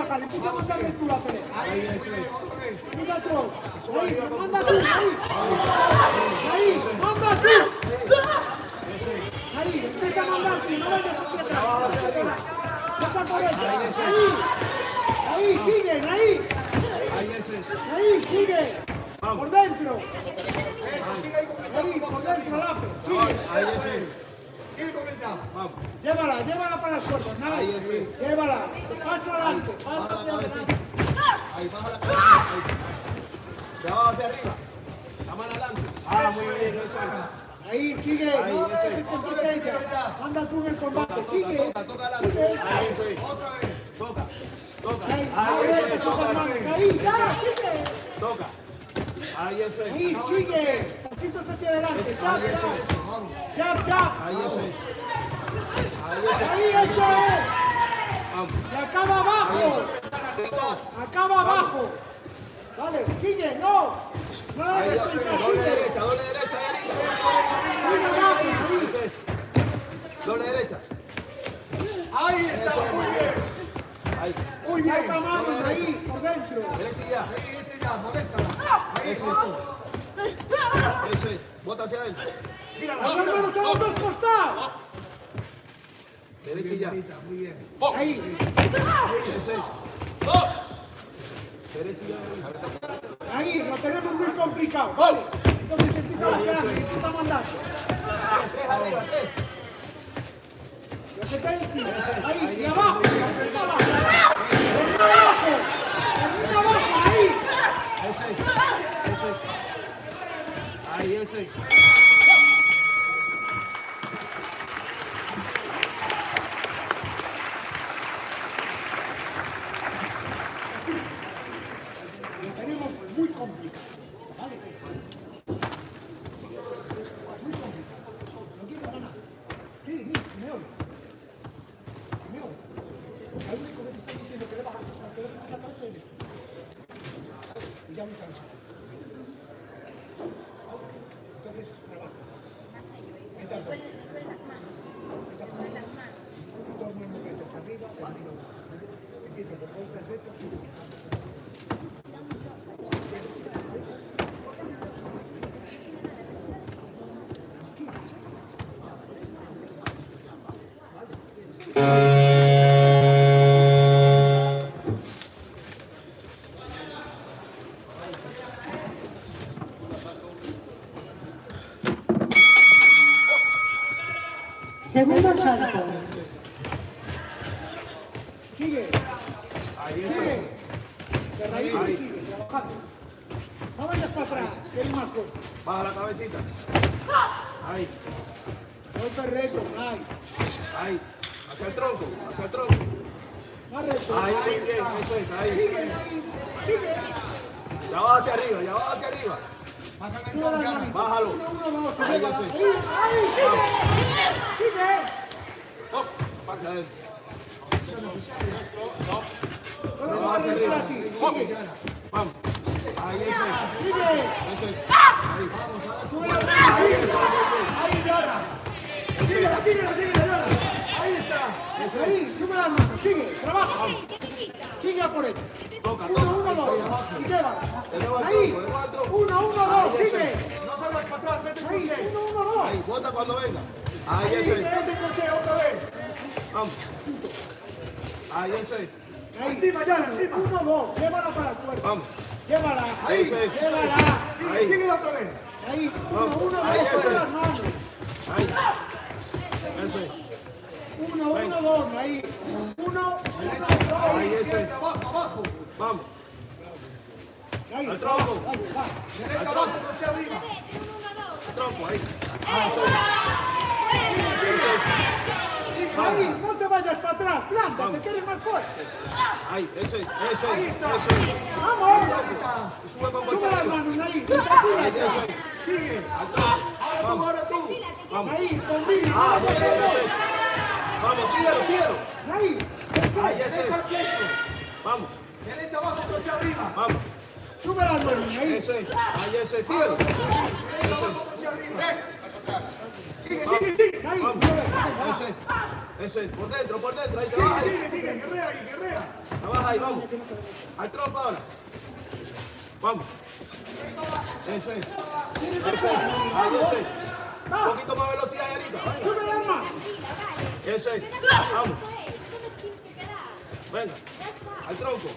bajar, empieza a mandarle tú la pelea. Ahí, mira tú. Ahí, manda tú, ahí, manda tú. Ahí, empieza a mandar tú, no vayas aquí atrás. Ahí, siguen, ahí, sigue. Por dentro. Ahí, por dentro, Lape. Sigue con el jab. Llévala para las cuerdas, nada. Llévala. Paso adelante, paso hacia adelante. Ahí, baja la cabeza. Ahí. De abajo hacia arriba. La mano adelante. Muy bien, eso es. Ahí, sigue. Ahí, No eso es. dejes que te caiga. Anda tú en el combate, sigue. Toca adelante. Ahí, eso es. Otra vez. Toca. Ahí, Ahí, eso es. Toca. ahí, ya, sigue. Toca. Ahí, eso es. Ahí, sigue. Poquitos hacia adelante. Ahí, eso es. Ya. Ahí, eso es. Ahí, eso es. Vamos. Y acaba abajo. Acaba abajo. Dale, sigue, no. No la dejes pensar, Doble sigue. derecha, Sigue abajo, ahí. doble derecha. Ahí está, muy bien. Ahí. Muy bien, acabamos ahí, por dentro. Derecha y ya. Ahí, ese ya, moléstala. Ahí, Eso es. Bota hacia adentro. mírala, Las manos a los dos costados. Derecha y ya. muy bien. Ahí. Eso es. Derecha y ya. Ahí, lo tenemos muy complicado. Vale. Entonces empieza a bajar, empieza a mandar. Tres arriba, tres. Lo que cae aquí. Ahí, y abajo. Termina abajo, ahí. Eso es. Ahí, eso es. Lo tenemos muy complicado. ¿Vale? Muy complicado. No quiero ganar. Sí, me oye. Hay un único que te está diciendo que le bajas la cabeza en esto. Y ya me canso. Entonces, trabajo. Dos movimientos arriba, empiezo por golpes rectos. Segundo asalto. Sigue. Ahí, eso Sigue. es. De raíz, sigue, trabajando. No vayas para atrás, que es más fuerte. Baja la cabecita. Ahí, Golpe recto, ahí. ahí. Hacia el tronco. Más recto. Ahí, bien, eso es. Ahí. Sigue, ahí. Sigue. Ya va hacia arriba. Suba las manitos. Bájalo. Uno, dos, Ahí, llévala. eso es. Ahí, sigue. Sigue. Top. Hacia adentro. Solo va a venir para ti. Sigue. Vamos. Ahí, eso es. Sigue. Eso es. Sube las manos. Ahí, Yara. Síguela, Yara. Ahí está. Ahí, sube las manos. Sigue. Trabaja. Sigue a por él. Toca. 1, 1, 2. Y llévala. Ahí. 1, 1, 2. Sigue. No salgas para atrás, vete el Ahí. coche. 1, 1, 2. Ahí, bota cuando venga. Ahí, Ahí, eso es. vete el coche otra vez. Vamos. Ahí, eso es. Ahí. Encima, Yara, encima. 1, 2. Llévala para el cuerpo. Vamos. Llévala. Ahí. Eso es. Llévala. Sigue, síguela otra vez. Ahí. 1, 1, 2. Ahí, eso Sobre es. las manos. Ahí. Eso es. 1, 1, 2. Ahí. 1, 1, 2. Ahí, eso es. Abajo. Vamos. Ahí. Al tronco. Dale, va. Derecha abajo, coche arriba. Tronco, ahí. Ahí, no te vayas para atrás, plántate, que eres más fuerte. Ahí, eso es. Ahí está. Eso es. Vamos, Sube con sube las golpe. manos ahí, Ahí, eso es. Sigue. Ahora tú. Vamos. ahí, conmigo. Eso es. Vamos, síguelo. Ahí, Ahí, eso es. Derecha al peso. Vamos, Derecha abajo, coche arriba. vamos. sube las manos ahí. Eso es. Ahí, eso es. Síguelo. Derecha abajo, coche arriba. Sigue. Ahí, Vamos. Eso es. Por dentro. Ahí trabaja. Sigue. Guerrea ahí, guerrea. Trabaja ahí, vamos. Al trompo ahora. Vamos. Eso es. Eso es. Ahí, eso es. Un poquito más velocidad, Yarita. Venga. ¡Sube el arma! Eso es. Vamos. Venga. Al tronco.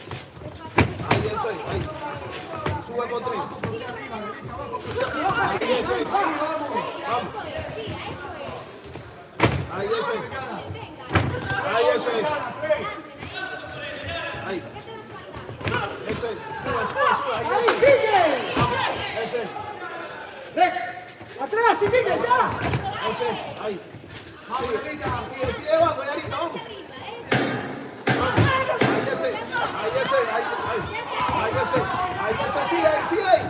Ahí, eso es. Ahí. Sube con 3. Ahí, eso es. Vamos. Ahí, eso es. Ahí, eso es. Ahí. Eso es. Sube. Ahí, ¡Ahí, eso es. sigue! Vamos. Eso es. ¡Atrás, sí, sigue, ya! Eso es. Ahí. Sigue, vamos, Yarita, vamos. Ahí, eso es. Ahí, eso es. Ahí, eso es. Ahí, eso es. Sigue ahí.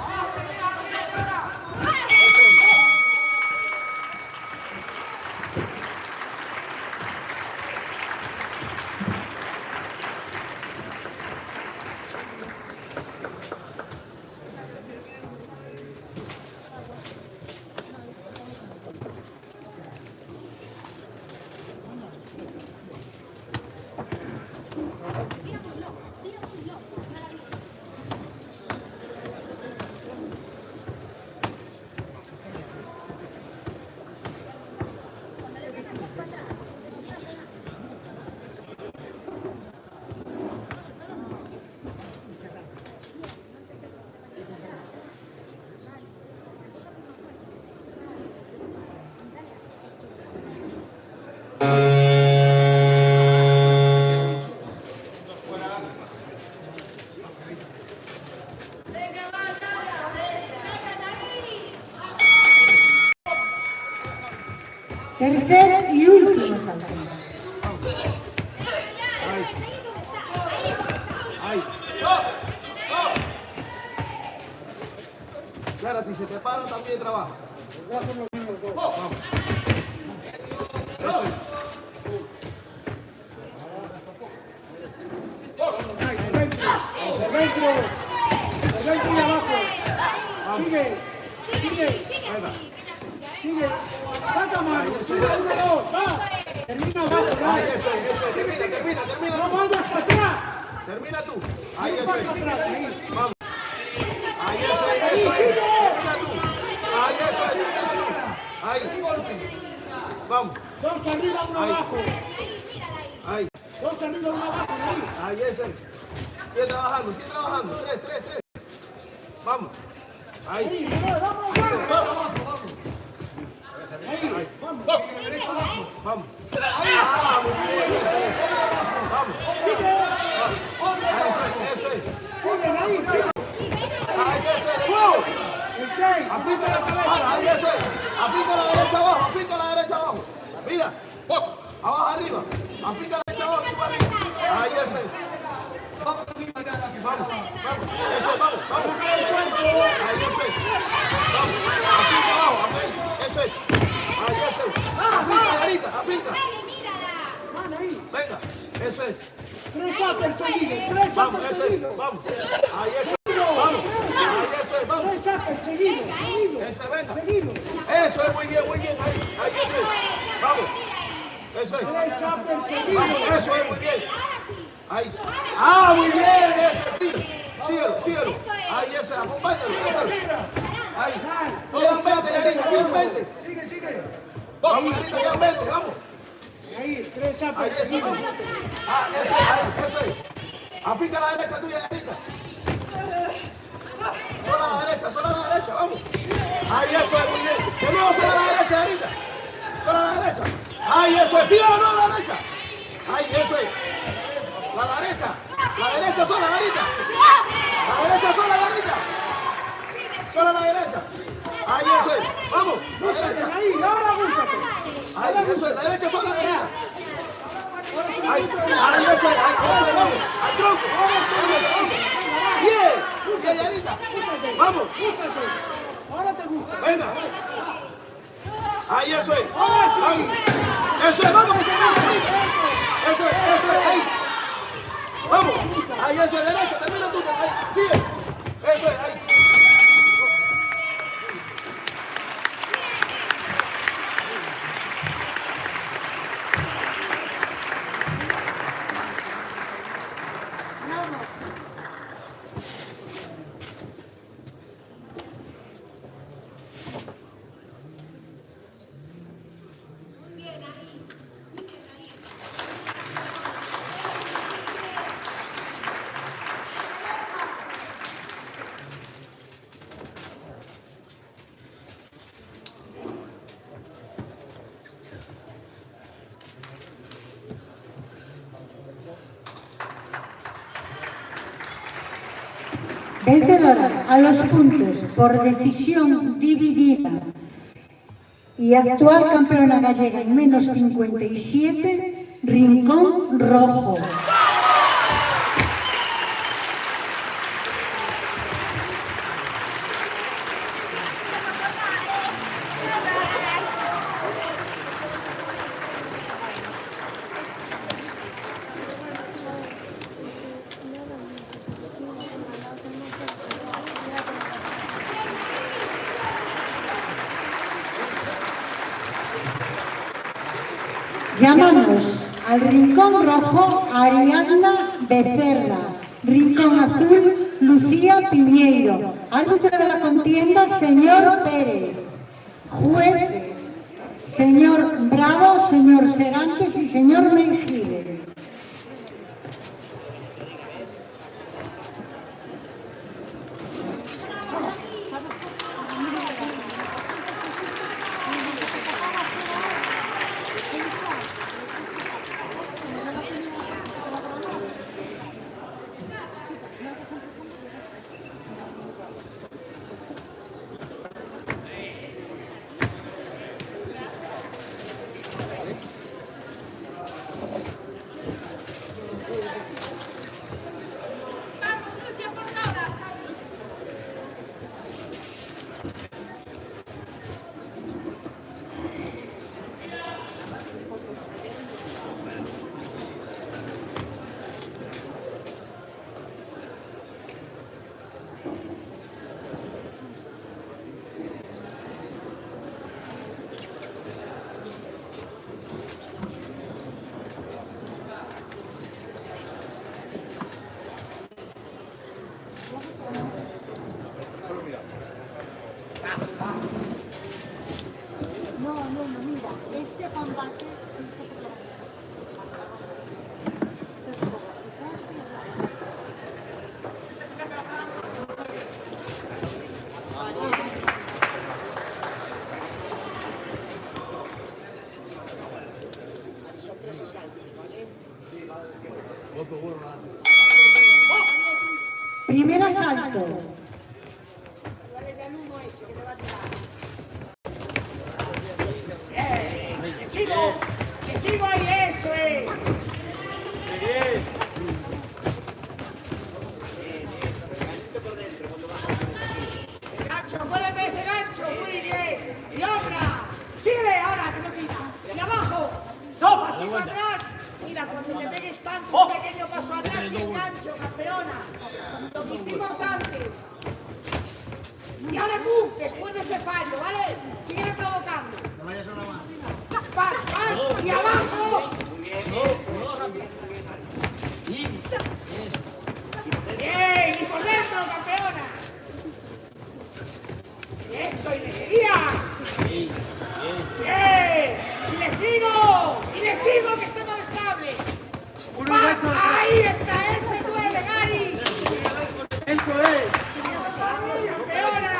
Tercer y último salto. Ahí. Clara, si se te para también trabaja. Vamos. Eso es. El dentro y abajo. Sigue. Venga. Sigue. Saca mano. Sigue, 1, 2. Va. Termina abajo. Ahí, Dale. eso es. Termina. No vayas para atrás. Termina tú. Ahí, eso es. Ahí. Vamos. Ahí, eso es. Termina tú. Ahí, eso es. Ahí. Vamos. 2 arriba, 1 Ahí. abajo. Ahí. 2 arriba, 1 abajo. Ahí. Ahí, eso es. Sigue trabajando. 3. Vamos. Ahí. Ahí. Vamos. Ahí. Vamos. Vamos. Ah, muy bien. Eso es. Vamos. Eso es. Sigue ahí. Sigue. Ahí, eso es. ¡Wow! El 6. Afinca la cabeza, ahí eso es. Afinca la derecha abajo, Mira. Abajo arriba. Afinca la derecha abajo, sube arriba. Ahí eso es. Vamos. Eso es, vamos. Ahí eso es. Vamos. Afinca abajo, amén. Eso es. Ahí eso es. Afinca, Yarita, afinca. Mano ahí. Venga. Eso es. 3 zappers seguidos. Vamos, eso es. Vamos. Ahí eso es. Vamos. Ahí eso es. Vamos. 3 zappers seguidos. Eso es, venga. Seguidos. Eso es, muy bien. Ahí eso es. Vamos. Eso es. 3 zappers Vamos, seguidos. eso es, muy bien. Ahí. Ah, muy bien, eso, síguelo. Ahí, eso, acompáñalo, eso. Ahí. Quedan 20, Yarita, quedan 20. Sigue. Vamos, Yarita, quedan 20, vamos. Ahí, 3 Ahí, zappers eso, seguidos. vamos. Ah, eso es. Afinca la derecha tuya, Yarita. Solo a la derecha, vamos. Ahí, eso es, muy bien. De nuevo, solo a la derecha, Yarita. Solo a la derecha. Ahí, eso es, sí o no a la derecha. Ahí, eso es. La derecha sola, Yarita. La derecha sola, Yarita. Solo a la derecha. Ahí, eso es. Vamos, la derecha. Ahí, ahora búscate. Ahí, eso es, la derecha sola, Yarita. Ahí, eso es, vamos. Al tronco. Vamos. Bien, Yarita. Vamos. Búscate. Ahora te gusta. Venga. Ahí, eso es. Ahí. Eso es, vamos. Eso es, ahí. Vamos. Ahí, eso es, derecha. Termina tú. Ahí. Sigue. Eso es, ahí. Vencedora a los puntos por decisión dividida y actual campeona gallega en menos 57, Rincón Rojo. Llamamos al Rincón Rojo a Ariadna Becerra, Rincón Azul Lucía Piñeiro, árbitro de la contienda señor Pérez, jueces señor Bravo, señor Serantes y señor Mengílez. No, mira, este combate se hizo por la Primer asalto. ¡Que sigo ahí, eso es! ¡Gancho, acuérdate de ese gancho! ¡Muy bien! ¡Y otra! ¡Síguele ahora, que no tira! ¡Y abajo! ¡No, pasito atrás! Mira, cuando te pegues tanto, un pequeño paso atrás y el gancho, campeona. Lo que hicimos antes. Y ahora tú, después de ese fallo, ¿vale? Síguele provocando. No vayas a una más. ¡Y abajo! ¡Bien! ¡Y por dentro, campeona! ¡Eso! ¡Y le seguía! ¡Bien! ¡Y le sigo! ¡Y le sigo, que esté más estable! ¡Ahí está! ¡Ese 9, Gary! Eso es. ¡Campeona!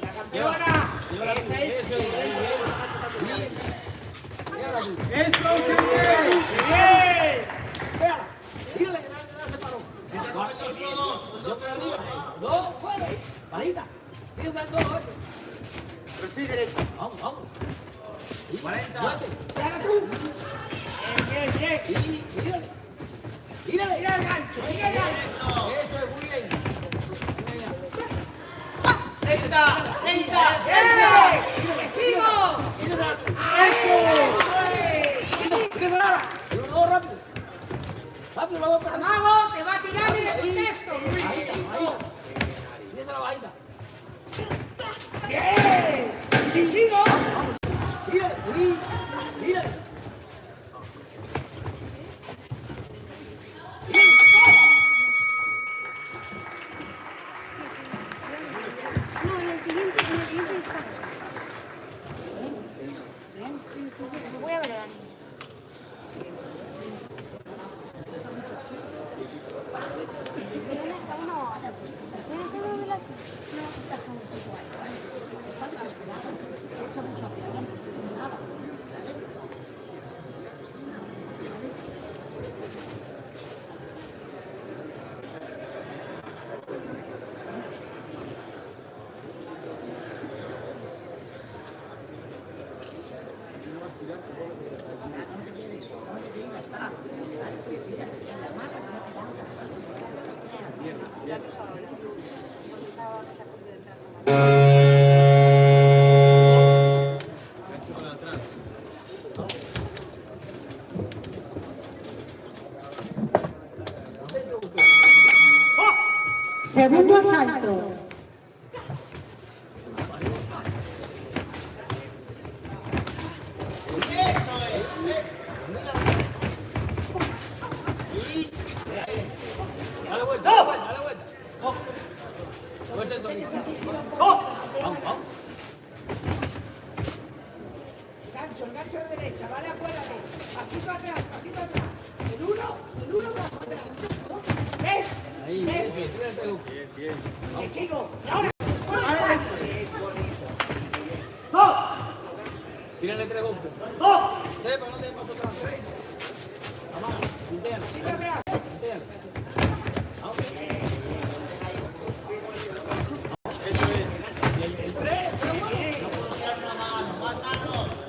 La campeona. Esa es. Eso, qué bien. Bien. Véala. Dígale que no se paró. Yo estoy arriba. Dos, fuera. Bajita. Fíjense en dos. Pero sí, derecho. Vamos, vamos. 40. Y ahora tú. Bien. Y dígale. Mira el gancho, mira el gancho. Eso es muy bien. 30. ¡Bien! ¡Que sigo! No, rápido. Rápido, lo voy a parar. Amago, te va a tirar y le contesto. Ahí. Esa la bajita. ¡Bien! ¡Que sigo! Dígale. No, en el siguiente está. Voy a ver a la niña. Segundo asalto. Dale vuelta. Vuelta entonces. Vamos. El gancho de derecha, ¿vale? Acuérdate. Pasito atrás. El uno paso atrás. ¿Ves? Ahí, ¿Ves? bien. Que sigo. Y ahora. Tírale 3 golpes. 3 para no te paso atrás. Vamos, puntéala. Pasito atrás. Puntéala. Vamos. El 3, pero bueno.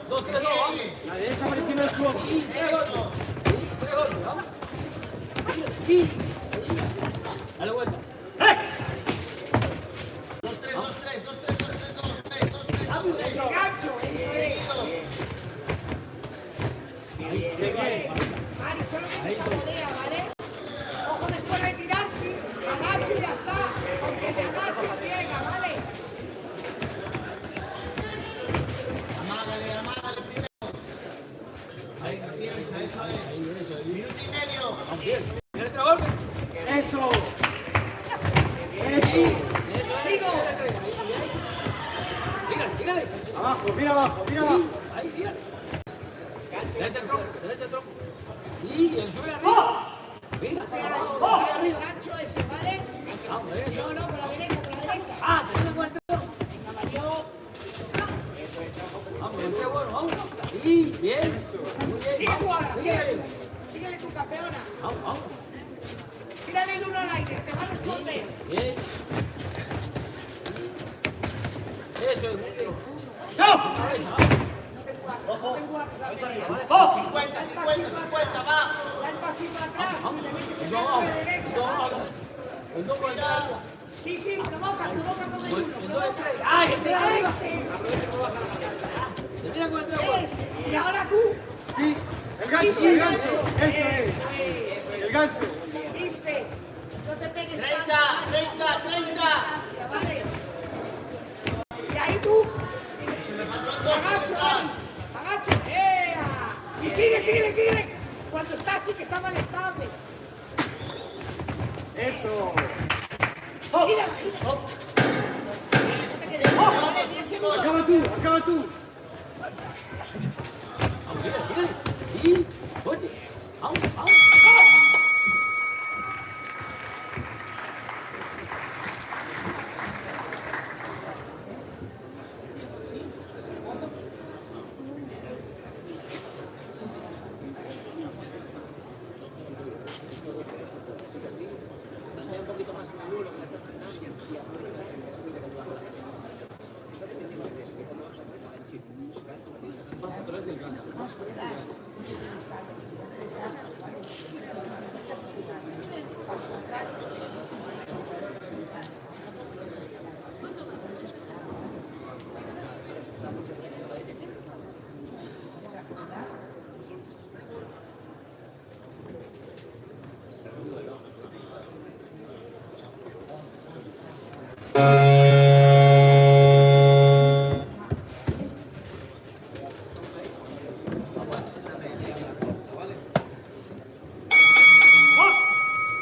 2, 3, 2, vamos. La derecha por encima del suelo. Y 3 golpes. Sí, 3 golpes, vamos. Sí. Dale vuelta. El gancho. Eso es. Mari, solo tienes sabolea, ¿vale? Ojo después de tirarte. Agacho y ya está. Porque te agaches llega, ¿vale? Amágale primero. Ahí, eso es. Minuto y medio. Tírale 3 golpes. Eso. Sigo. Tírale. Abajo, mira abajo. Ahí, tírale. Derecha el tronco. Y el sube arriba. Mira, sube El arriba. gancho ese, ¿vale? Vamos, derecha. No, por la derecha. Ah, te tienes vuelta. Venga, Mario. Vamos, el bueno, vamos. Y bien. Muy bien. Sigue tú ahora, Sigue. sigue. Síguele tu campeona. Vamos. Tírale el uno al aire, te va a responder. Bien. Eso es, muy bien. Ojo. 50, va. Da el pasito atrás, te metes el Vamos, gancho de derecha. el 2 por atrás. Sí, provoca con el uno. El 2 es 3. ¡Ay, el 3 arriba! Te tira con el 3 bueno. Y ahora tú, Sí. El gancho. Eso es. El gancho. viste, no te pegues 30. Ya vale. Y ahí tú, agacho, ¡ea! Y sigue. Cuando está así que está mal estable. Eso. Gira. No te quedes. 10 segundos. Acaba tú. Vamos, tírale. Y, fuerte. Vamos.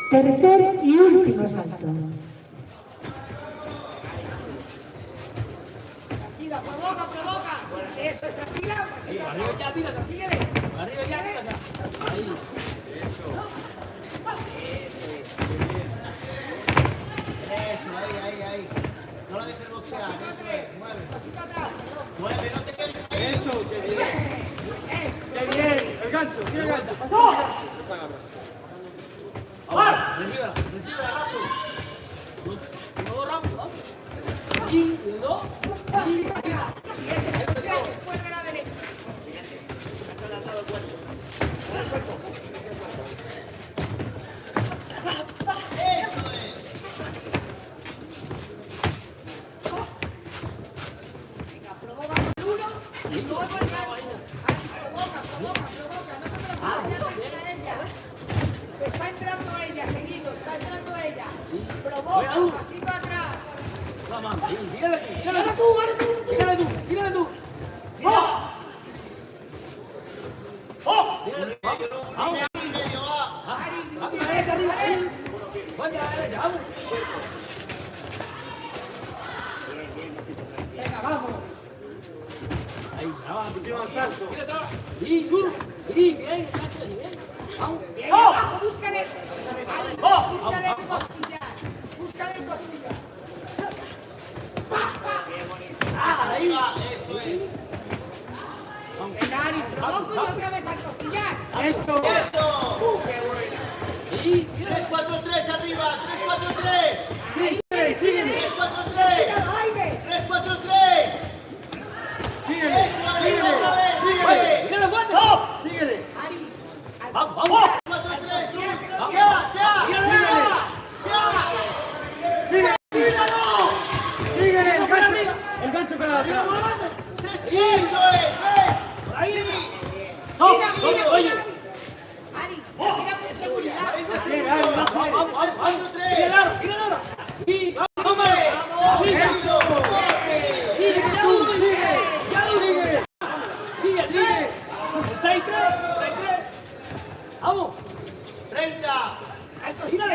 Tercer y último salto. Tranquila, provoca. Eso es tranquila. Sí, arriba ya, tiras así, síguele. Arriba ya, tiras ya. Ahí. Ahí. No la dejes boxear. Eso es. Mueve. Pasito atrás. Mueve, no te quedes ahí. Eso, qué bien. Qué bien. El gancho, tira el gancho. ¡Pasó! Está agarrado. Vamos, recíbela rápido. Luego rápido, vamos. Y luego, y arriba. Y ese que boxea después de la derecha. Venga, provoca el uno y luego el gancho. Provoca. No te preocupes, ya ella. Está entrando ella, seguido, está entrando ella. Provoca, pasito atrás. Vamos, ahí, tírale tú, Tírale tú. tírale tú. ¡Oh! ¡Oh! Tírale, vamos. A la derecha, arriba, ahí. Vaya a la derecha, vamos. Venga, vamos. Ahí, brava. Último salto. Tírate ahora. Y duro. Y bien, Sánchez, bien. Vamos. Bien, ¡Oh! abajo, búscale. ¡Oh! Búscale el Vamos. costillar. Ah, ahí. Venga, Ari, provoco y otra vez al costillar. Eso. Sí, tírale. 3-4-3 arriba. 3-4-3. Sí, síguele. 3-4-3. ¡Tíralo, aire! 3-4-3. Síguele. Mueve. Tírale fuerte. ¡Oh! Síguele. Ari, al Vamos, vamos. 4-3. Vamos. Ya. Síguele. Síguele. El gancho. arriba. El gancho para Tira atrás. más adelante. Eso es. ¿Ves? Por ahí. No, oye. Ari, tira con seguridad. Sí, dale, no Vamos, puede. vamos, vamos. Tírale ahora. Y vamos. Eso. Y ya duro. Sigue. Ya duro. Sigue. Y el 3. El 6-3. Vamos. 30. Al costillar.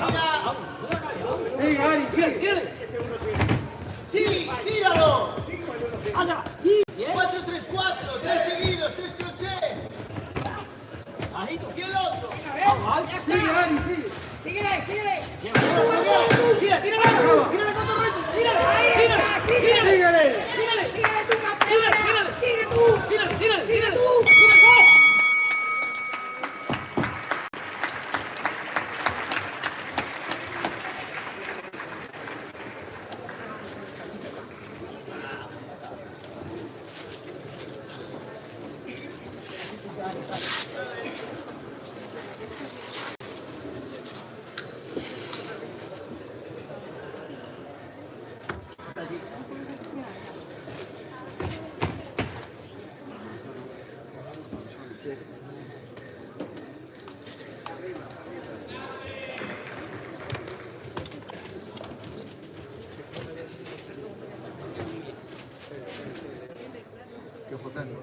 Vamos. Sigue, Ari, sigue. Tírale. Sí, tíralo. Anda. Y bien. 4-3-4. 3 seguidos. 3 crochets. Bajito. Y el otro. Vamos, vamos. Sigue, Ari, sigue. Síguele. Tírale. Tírale con tu reto. Tírale. Tírale. Síguele. Tírale. Síguele tú, campeona. Sigue tú. Tírale.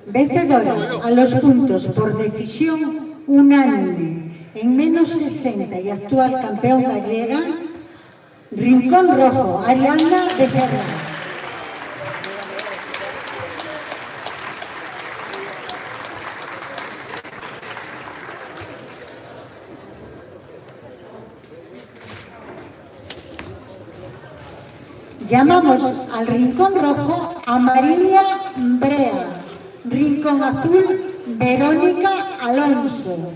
Vencedora a los puntos por decisión unánime en menos 60 y actual campeón gallega, Rincón Rojo, Ariadna Becerra. Llamamos al Rincón Rojo a Mariña Brea, Rincón Azul Verónica Alonso.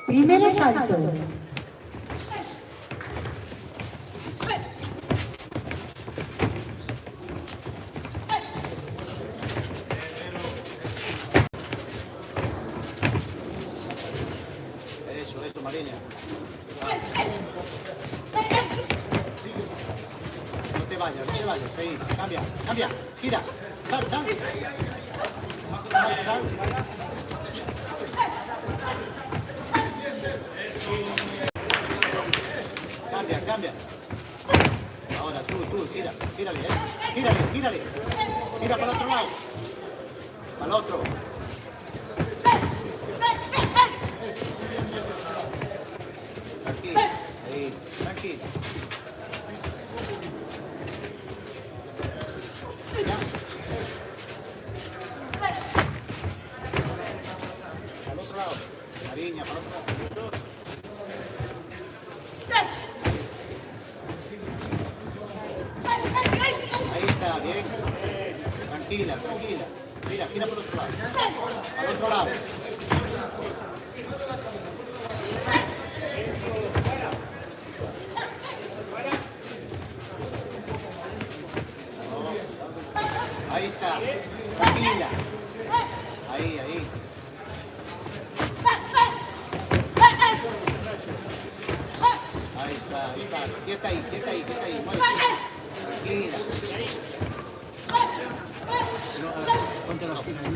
Primer asalto. Eso, Mariña. No te vayas, seguí, cambia, gira, sal. Cambia. Ahora tú, gírale. Gira para el otro lado. Para el otro. Tranquila. Ya. Al otro lado. Mariña, para el otro lado. Ahí está, bien. Tranquila. Mira, gira por el otro lado. Al otro lado. Ahí está. Tranquila. Ahí. Ahí está. Quieta ahí. Tranquila. Ponte la esquina. Sí.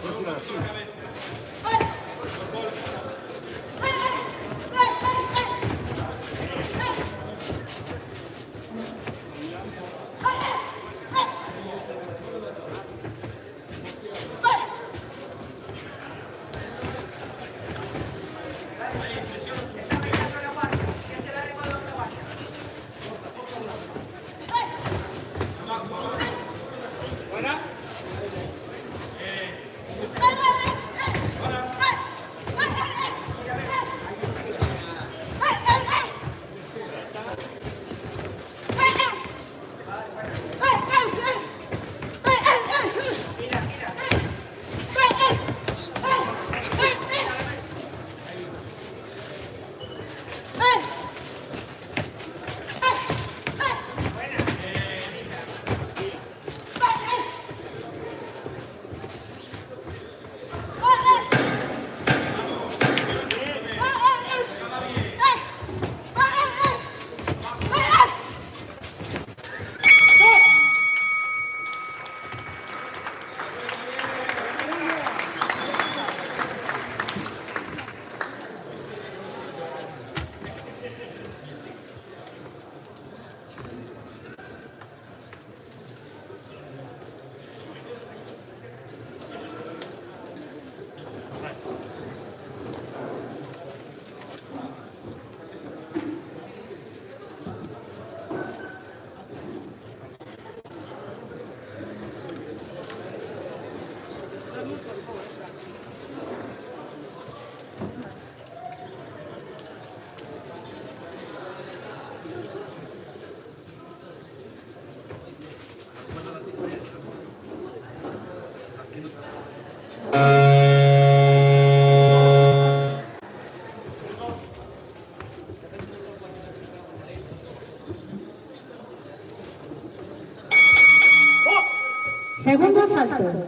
Ponte la esquina. Segundo asalto.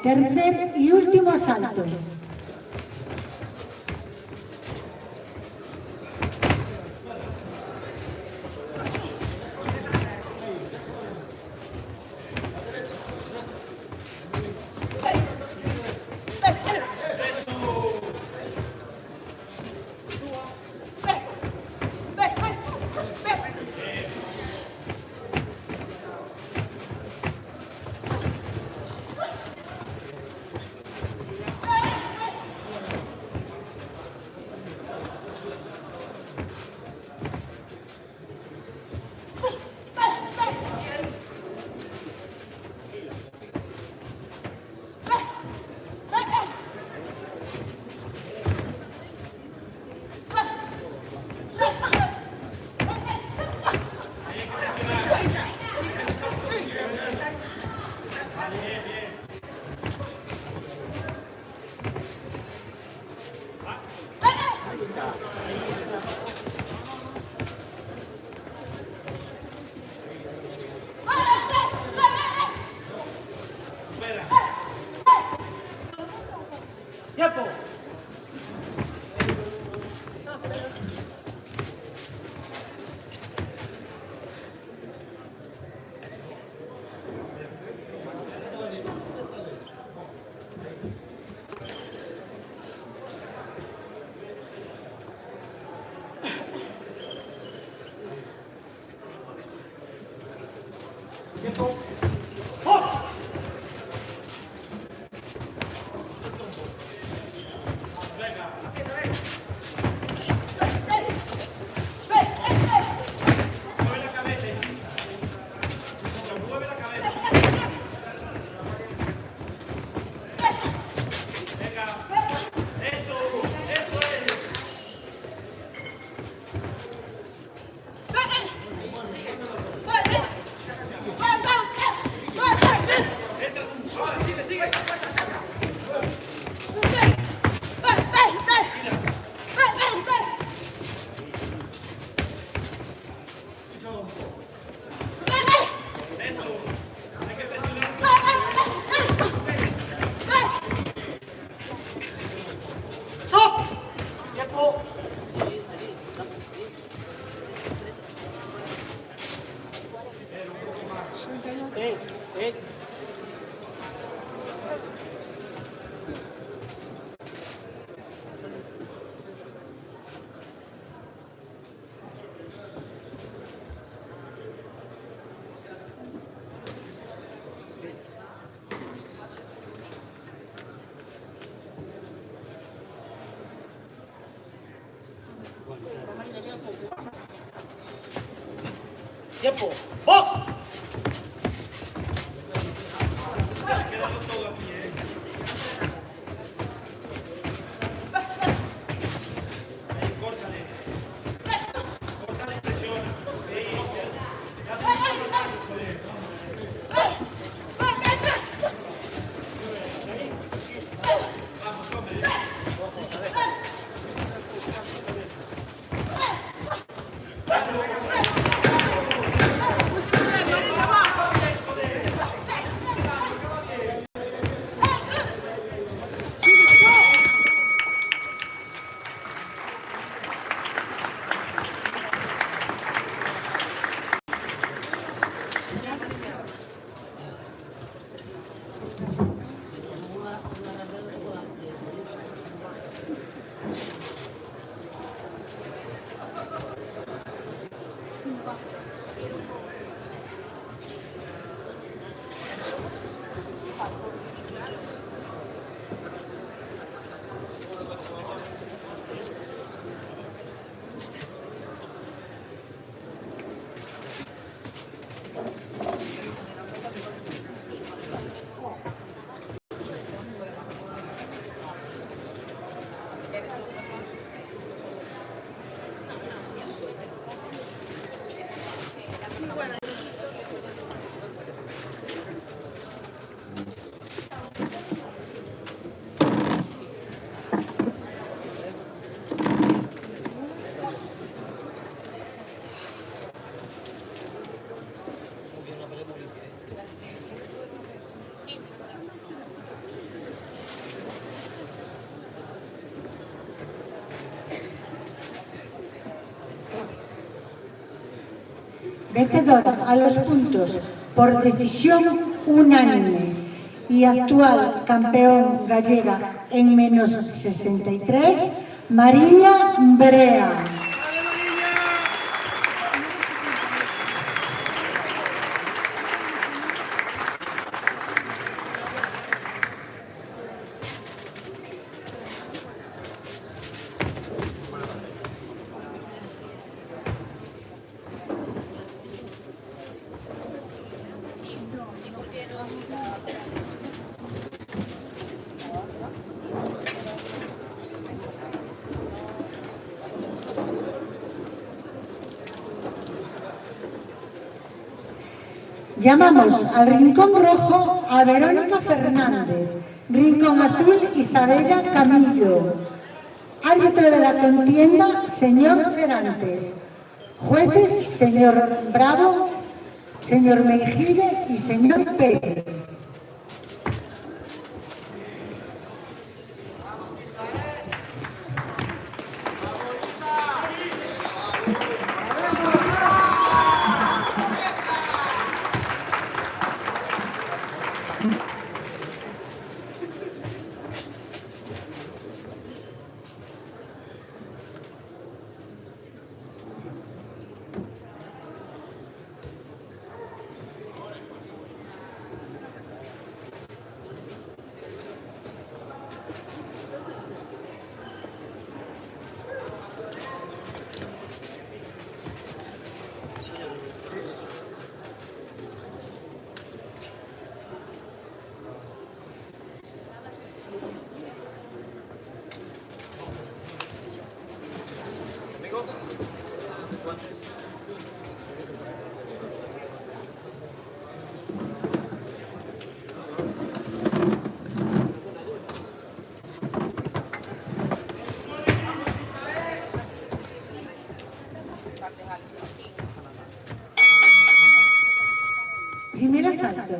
Tercer y último asalto. ¡Tiempo! ¡Tiempo! ¡Oh! ¡Stop! ¡Tiempo! ¡Eh! ¡Tiempo! ¡Box! vencedora a los puntos por decisión unánime y actual campeón gallega en menos 63, Mariña Brea. Llamamos al rincón rojo a Verónica Fernández, rincón azul Isabela Camillo, árbitro de la contienda señor Serantes, jueces señor Bravo, señor Mejide y señor Pérez. Primer asalto.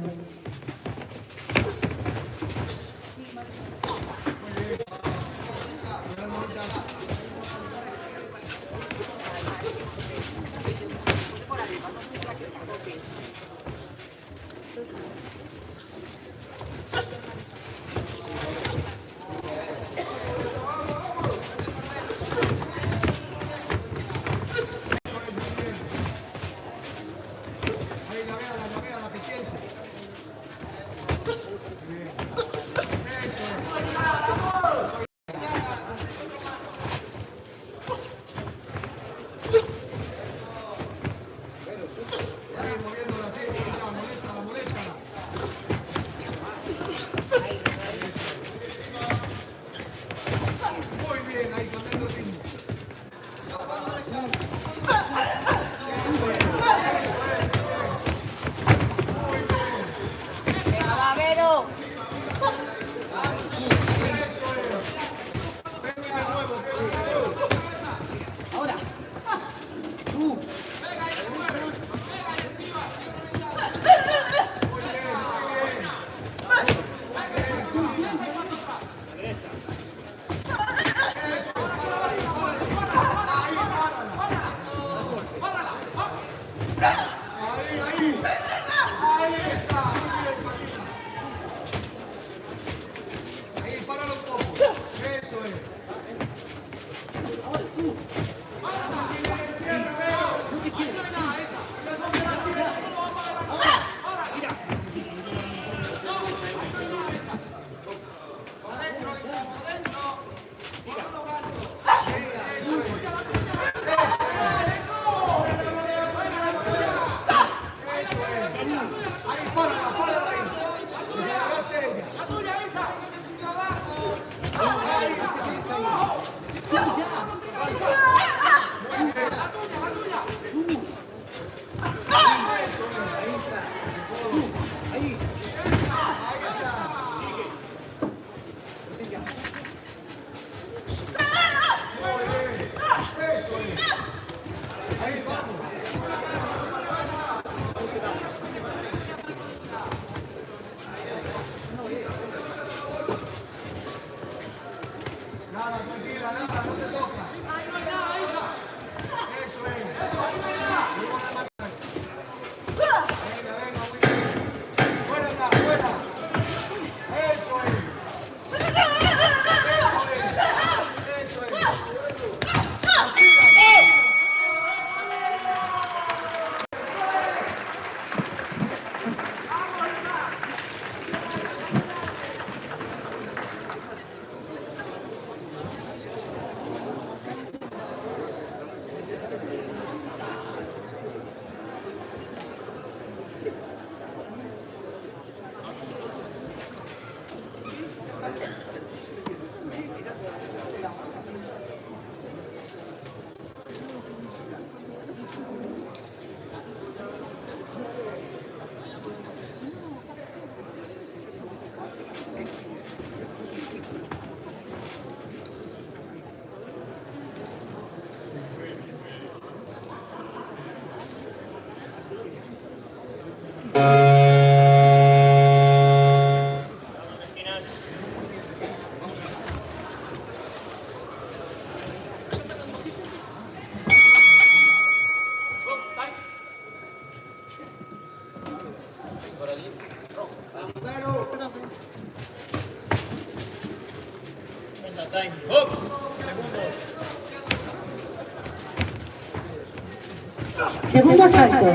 Segundo asalto.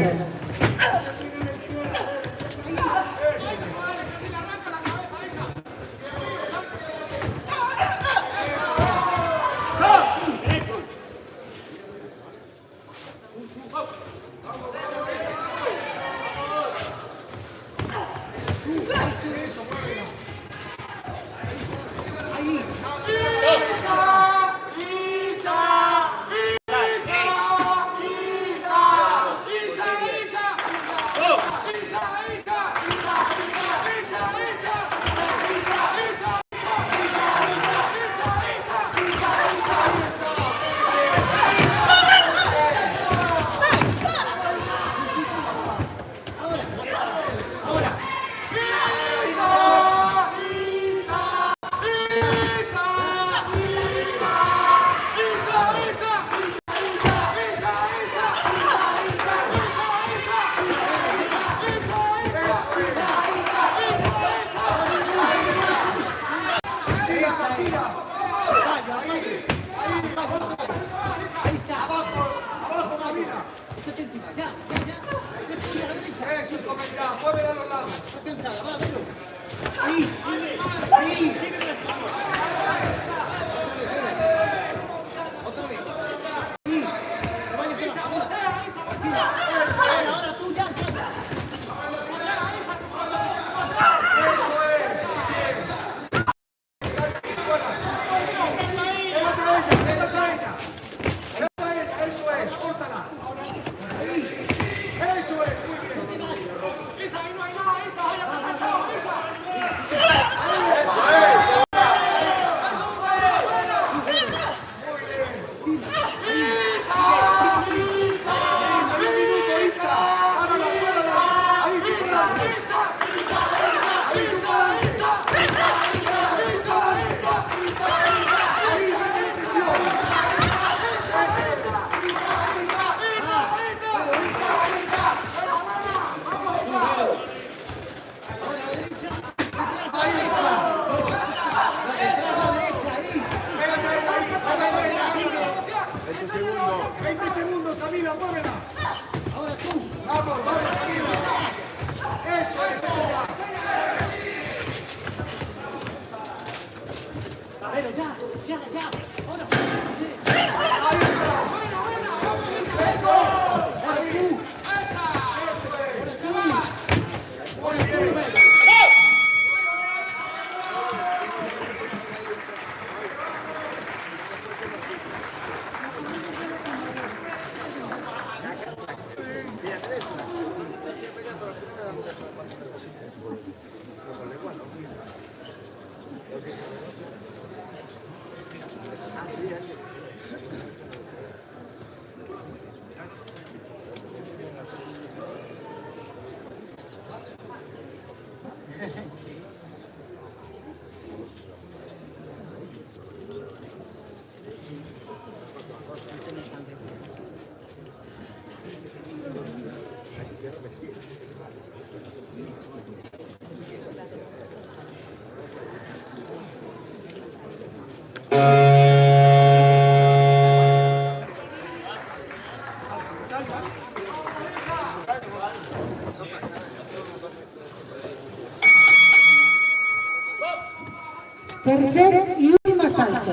Tercer y último asalto.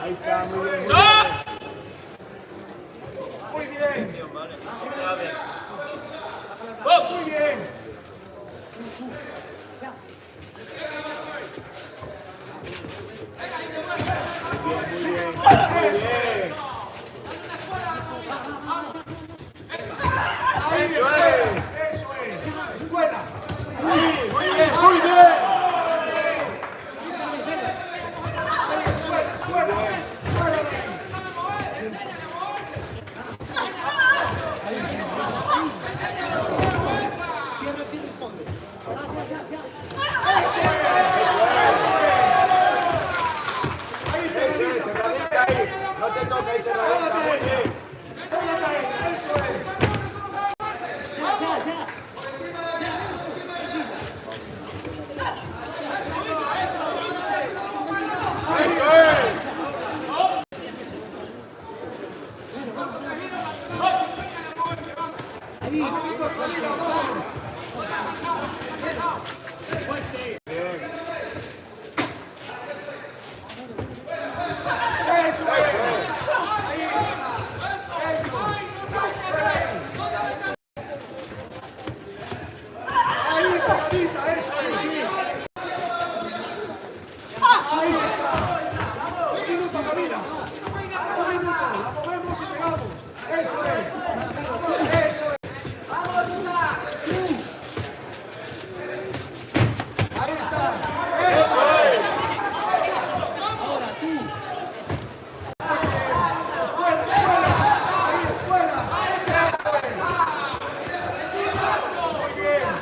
Ahí está, muy bien. Muy bien. Muy bien. Muy bien. Muy bien. mira. La movemos y pegamos. Eso es. Eso es. Ahí está. Eso es. Ahora tú. Escuela. Ahí, escuela. Muy bien.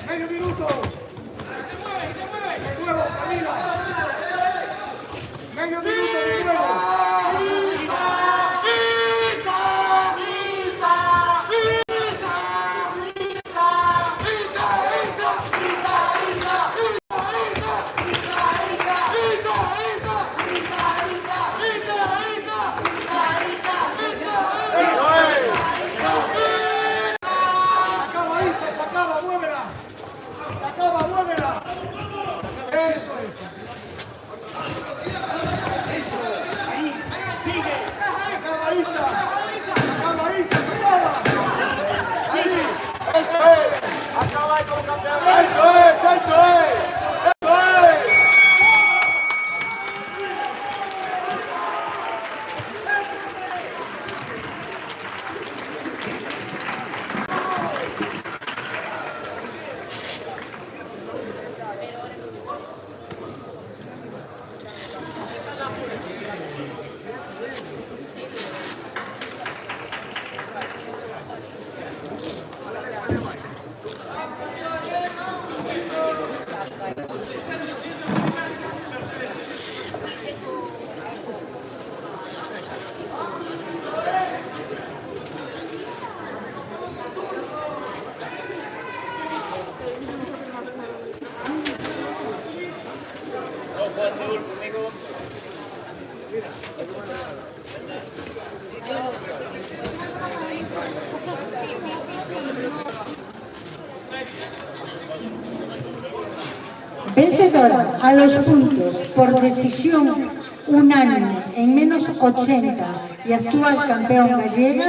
Medio minuto. De nuevo, Camila. Medio minuto de nuevo. Se acaba, muévela. Se acaba, muévela. Eso es. Se acaba Isa. Se acaba Isa, se acaba. Ahí. Eso es. Acaba con campeón. Eso es, eso es. Eso es. Vencedora a los puntos por decisión unánime en menos 80 y actual campeón gallega,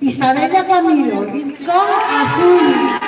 Isabela Camilo, Rincón Azul.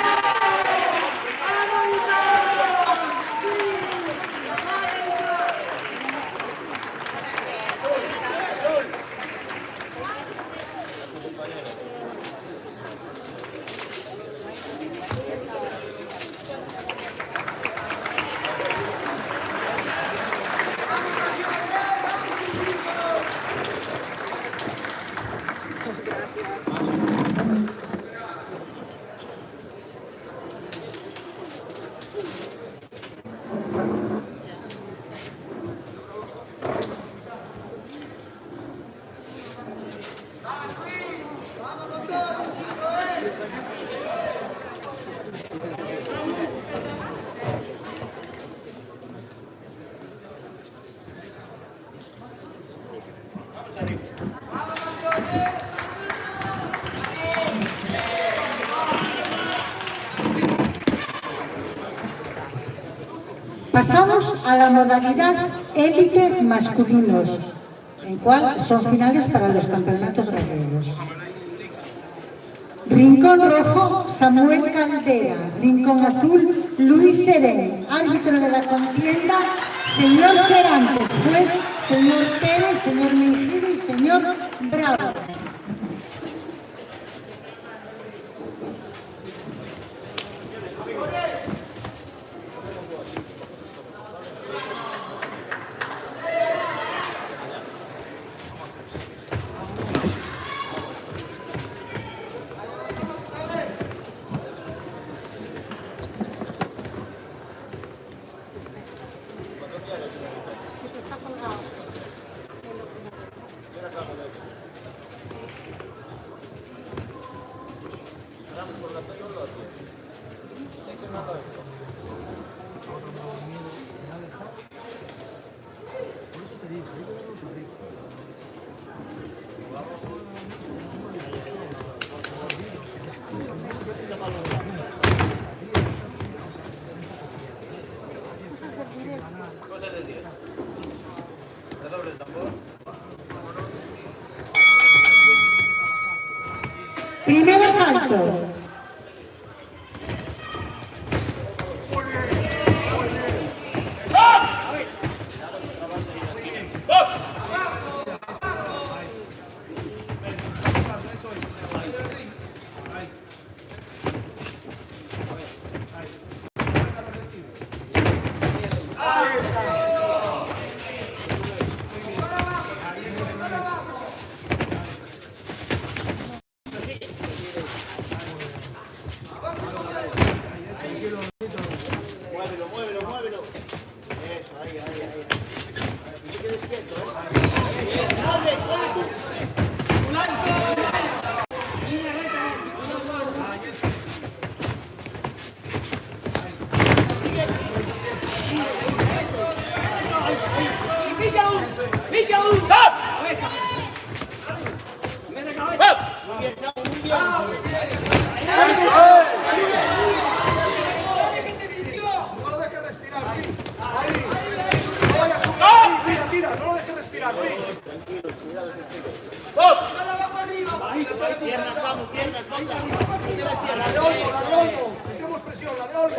Pasamos a la modalidad élite masculinos, en cual son finales para los campeonatos gallegos. Rincón rojo, Samuel Caldera. Rincón azul, Luis Serén. Árbitro de la contienda, señor Serantes. Juez, señor Pérez, señor Mingido y señor Bravo. Primer asalto. Box! ¡Dos! Bajito, Piernas, Samu, piernas, venga. La de Olmo. Metemos presión, la de Olmo.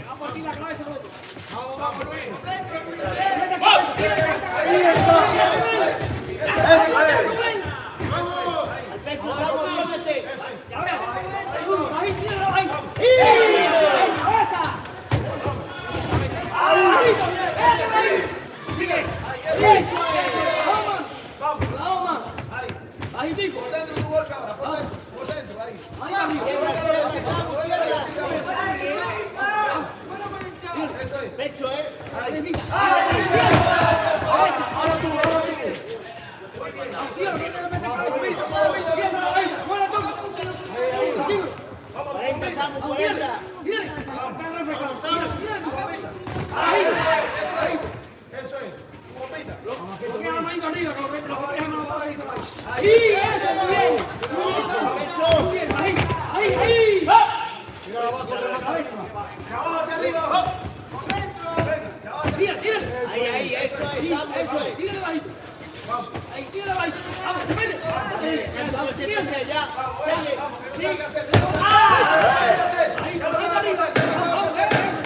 Vamos aquí la cabeza al otro. Vamos, Luis. Al pecho, Samu, muévete. Y ahora, ahí, tíralo ahí. ¡Cabeza! Sigue. ¡Eso es! ¡Vamos! ¡Vamos! Ahí, tipo. Por dentro tu gol, cabra. Por dentro, ahí. Ahí arriba. Piernas, piernas, Samu, piernas. Eso es. Pecho, Magnífica. Ahora tú. Tíralo, que te mete cabeza. Tíralo ahí. Buena toca. Sigue. 40, Samu, 40. Tírale. Ahí. Eso es. Tu bombita. Ponga la manito arriba, que lo que ahí, eso, muy bien. Muy bien, ahí. Tira abajo, cabeza. Abajo hacia arriba. Tira. Ahí, eso es, Samu, eso es. Tírale bajito. Ahí, tírale bajito. Vamos, te metes. Ya, sigue. Ahí, arriba. Vamos,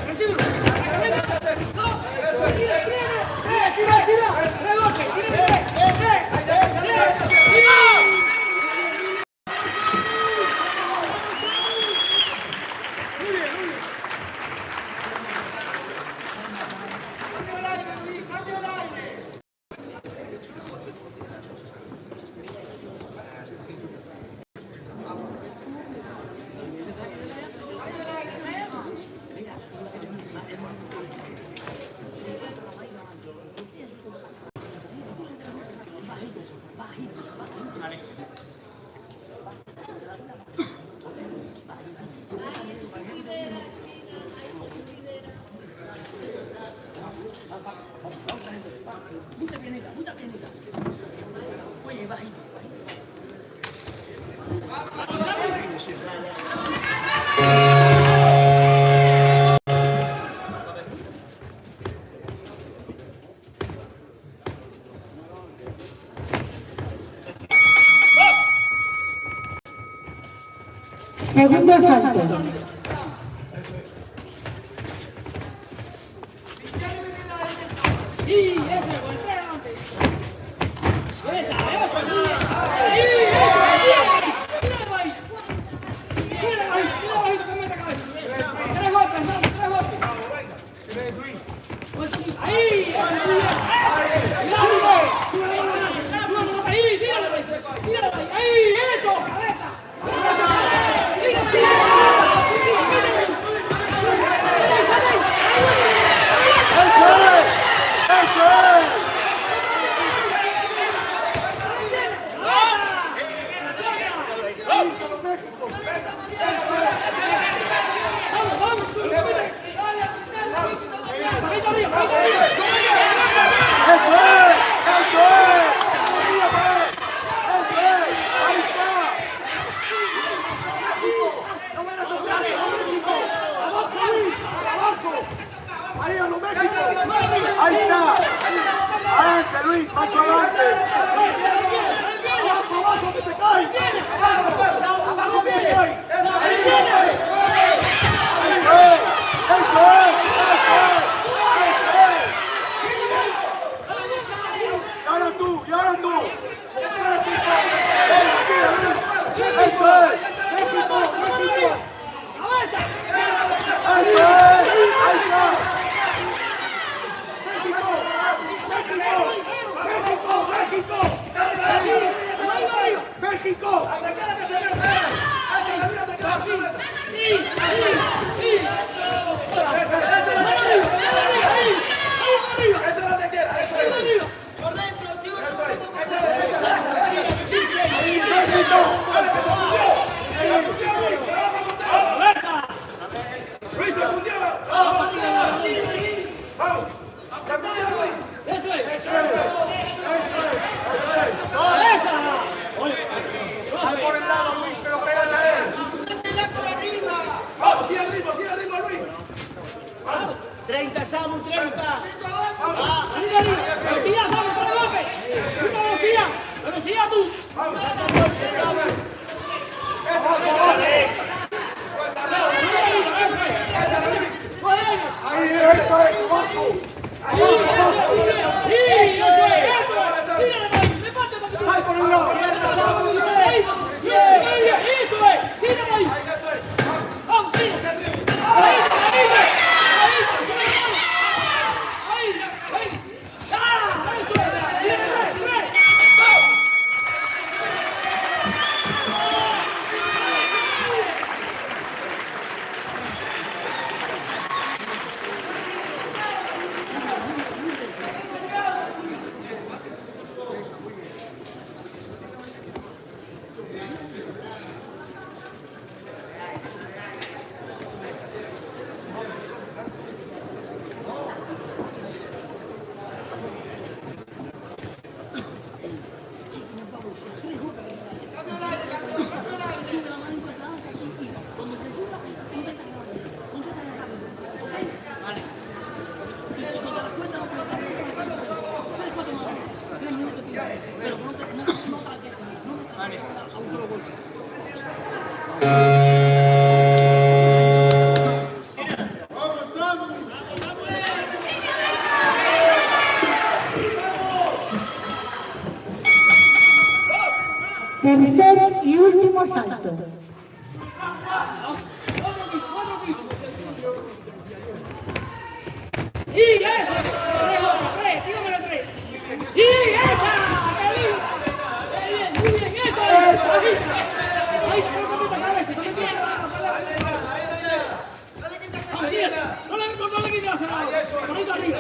recíbelo. No, tira. Tres golpes, tira. Mucha piernita. Oye, bajito. Segundo asalto. Sí, ese, voltea adelante. Esa, muy bien. Sí, tírale ahí. Tírale bajito que mete cabeza. Tres golpes, vamos, 3 golpes. Ahí, eso, muy bien. Cuidado, ahí, tírale ahí, eso, cabeza. Tira. Ahí, eso es, abajo. Sal por un lado. Tercer y último salto. ¡Y eso! ¡Tres! ¡Tíramelo tres! ¡Y esa! ¡Qué bien! ¡Muy bien! ¡Eso! ¡Ahí! ¡Se me quita la cabeza! ¡Se me quita no le quites la cerrada! ¡Manito arriba!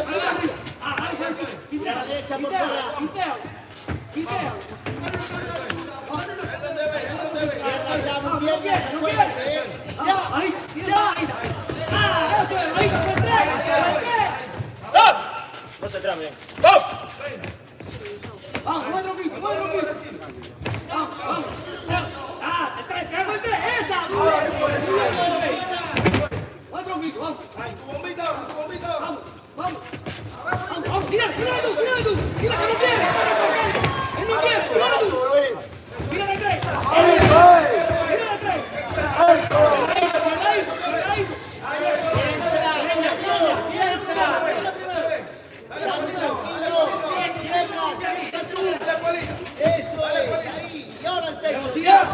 ¡Ah! ¡Quinteo! ¡No quieres! ¡Ahí! ¡Ah! ¡Eso es! ¡Ahí! No se trabe. Vamos, cuatro pitos. Vamos. Ah, el tres, esa. Cuatro pitos, vamos. Tu bombita. Vamos, tírale tú. Tira que no quiere. Tírale tú. Tírale tres. Tírale tres. Eso es, ahí. Y ahora el pecho. Velocidad.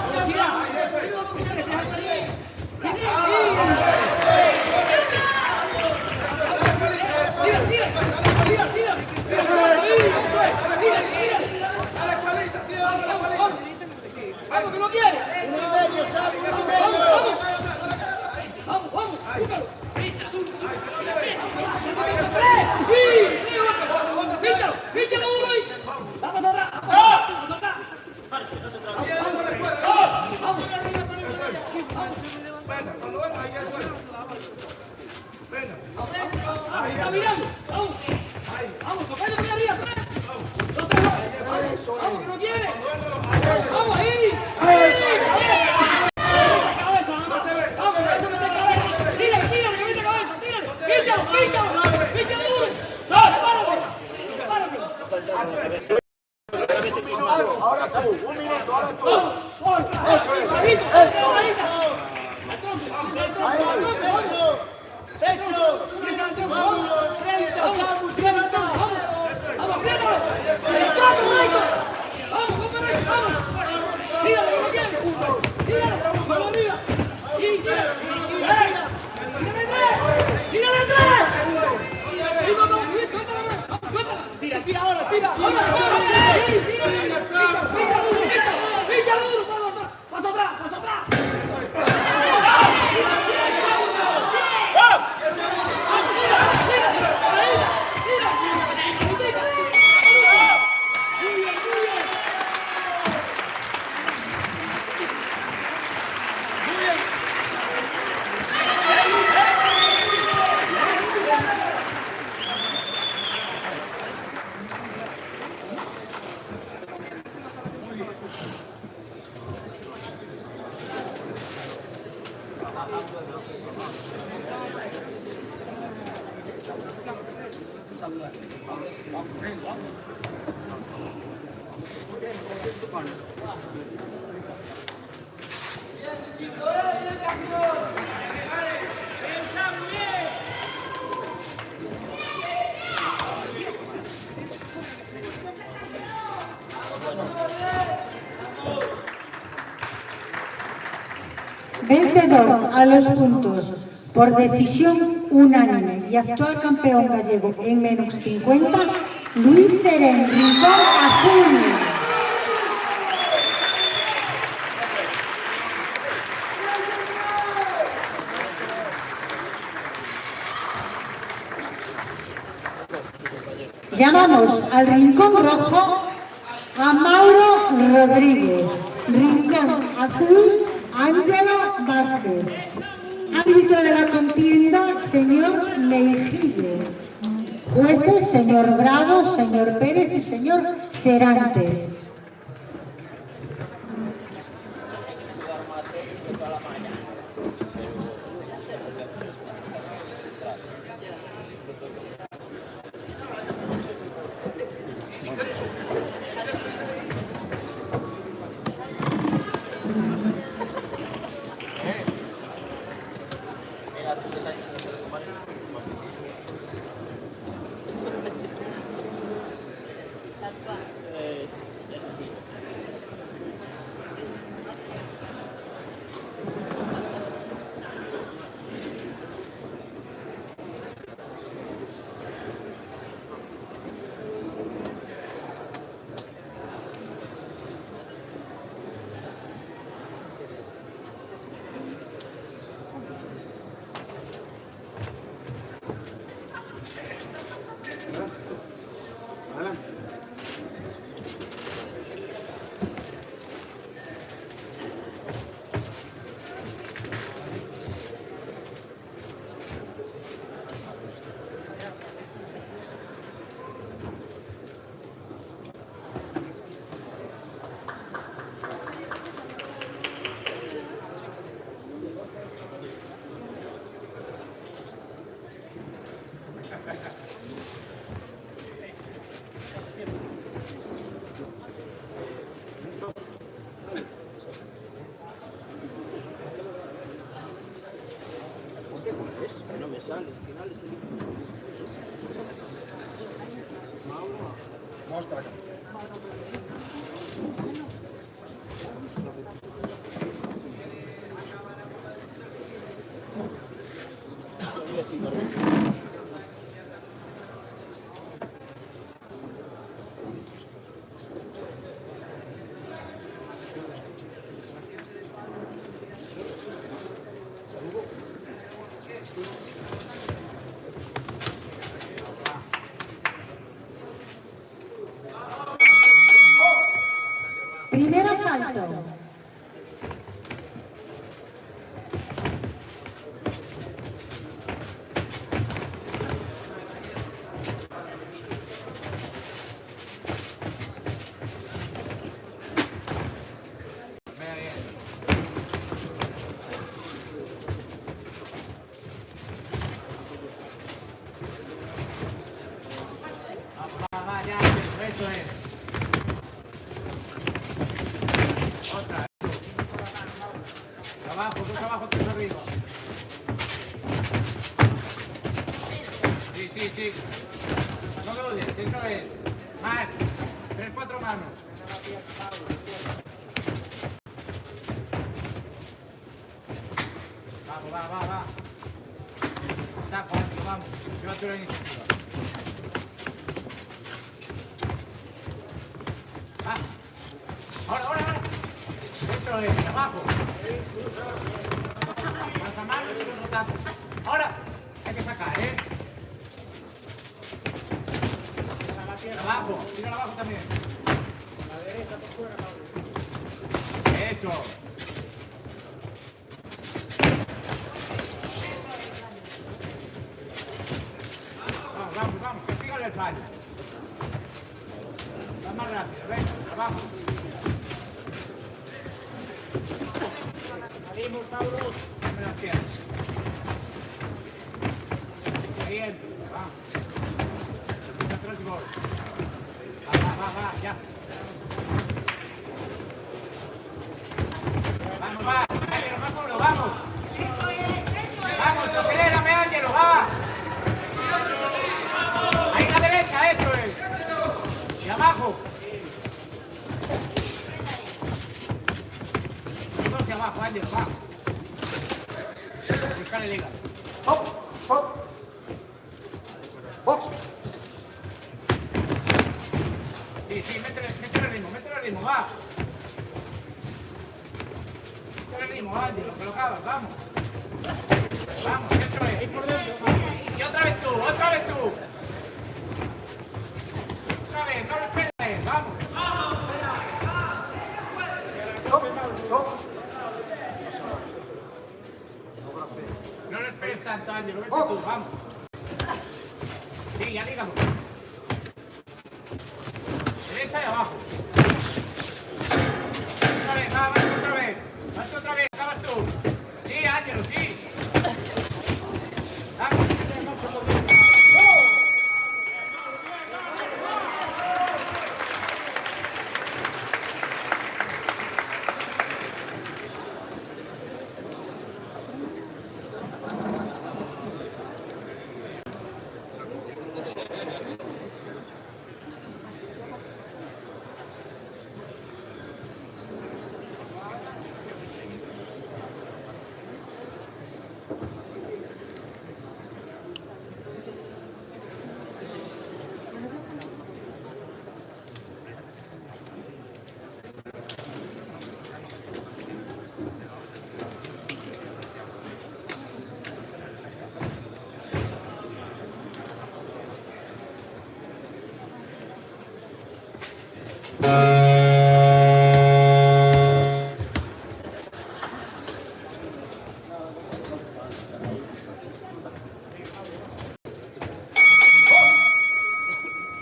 Vamos, que no quiere. Uno y medio, Samu, uno y medio. Vamos, búscalo. Píchalo uno y... Vamos atrás. Está mirando. Vamos, socando por arriba. Vamos, que no quiere. Vamos, ahí. Cabeza, vamos, que mete cabeza. Tírale, que mete cabeza, tírale. Píchalo duro. Párate. Ahora tú, un minuto, ahora tú. Pecho. Vamos, 30, Samu, 30. Vamos, apriétalo. Vamos, tírale, que no quiere. Tírale, vamos arriba. Y tírale. Tírale tres. Y vamos, suéltala. Tira ahora, tira. Píchalo duro, paso atrás. Vencedor a los puntos por decisión unánime y actual campeón gallego en menos 50, Luis Serén, Rincón Azul. Llamamos al Rincón Rojo a Mauro Rodríguez, Rincón Azul, Ángelo Vázquez. Árbitro de la contienda, señor Mejide. Jueces, señor Bravo, señor Pérez y señor Serantes. Vamos para acá. Primer asalto. Abajo, tú abajo, tú arriba. Sí, sí, sí. No dudes, eso es. Más. 3, 4 manos. Vamos, va. Está, Juanito, vamos. Llévate la iniciativa. Ahora. Eso es, abajo. Más a mano y los botamos. Ahora, hay que sacar, ¿eh? Abajo, tíralo abajo también. Eso. Vamos, que sígale el fallo. Va más rápido, ven, abajo. Salimos, Mauro. Dame las piernas. Bien, vamos. Atrás y gol. Va, ya. Ángel, va. Buscar el hígado. Hop, hop. Box. Sí, métele ritmo, va. Métele ritmo, Ángel, lo colocabas, vamos. Vamos, eso es. Y otra vez tú. Otra vez, no lo esperes, vamos. Hop, hop. No lo esperes tanto, Ángel, vete tú, vamos. Sí, ya dígame. Derecha y abajo. Otra vez, va, vas otra vez, acabas tú. Sí, Ángel, sí. Vamos.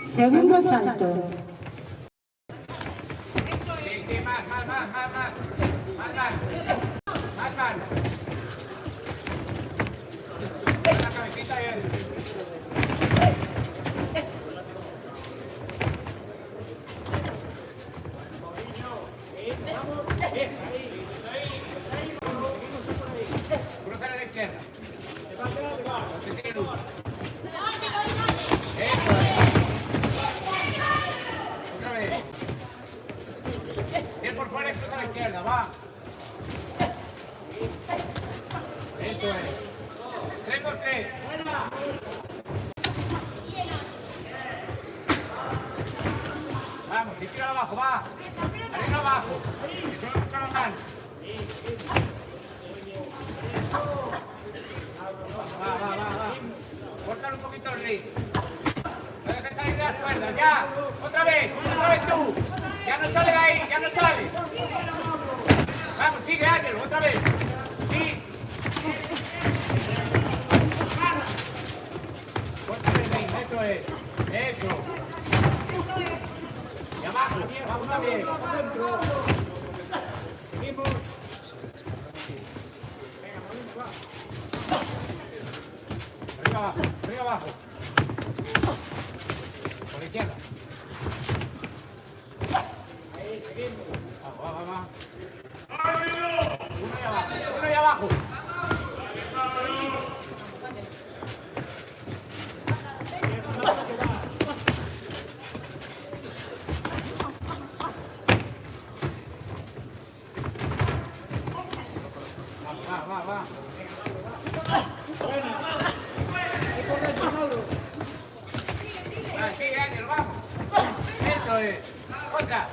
Segundo salto. Sí, más. La cabecita y él. Cruzar a la izquierda. Eso es. Otra vez. Bien por fuera y cruza a la izquierda, va. Eso es. 3 por 3. Vamos, y tira abajo, va. Arriba abajo. Y solo busca la mano. Va. Córtale un poquito el ritmo. No dejes salir de las cuerdas, ya. Otra vez tú. Ya no sale de ahí, ya no sale. Vamos, sigue, Ángel, otra vez. Sí. Córtale el ritmo, eso es. Eso. Y abajo, vamos también. Arriba abajo. Por la izquierda. Va. Uno y abajo. Va. Sigue, Ángel, vamos. Eso es. Otra.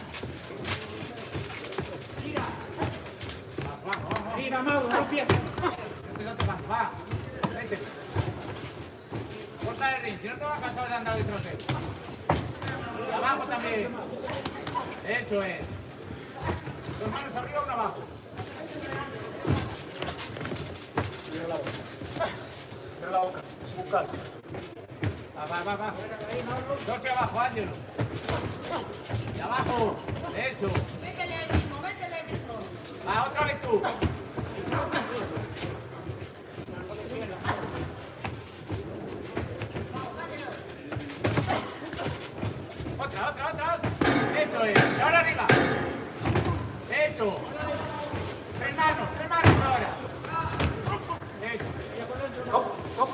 Vamos. Mira, Mauro, no empieza. Va. Vete. Corta el ring, si no te vas a cansar de andar de troce. Y abajo también. Eso es. 2 manos arriba, 1 abajo. Cierra la boca, sin buscar. Va. 12 abajo, Ángel. Y abajo. Eso. Métele el ritmo. Va, otra vez tú. Otra. Eso es. Y ahora arriba. Eso. 3 manos ahora. Eso. Hop.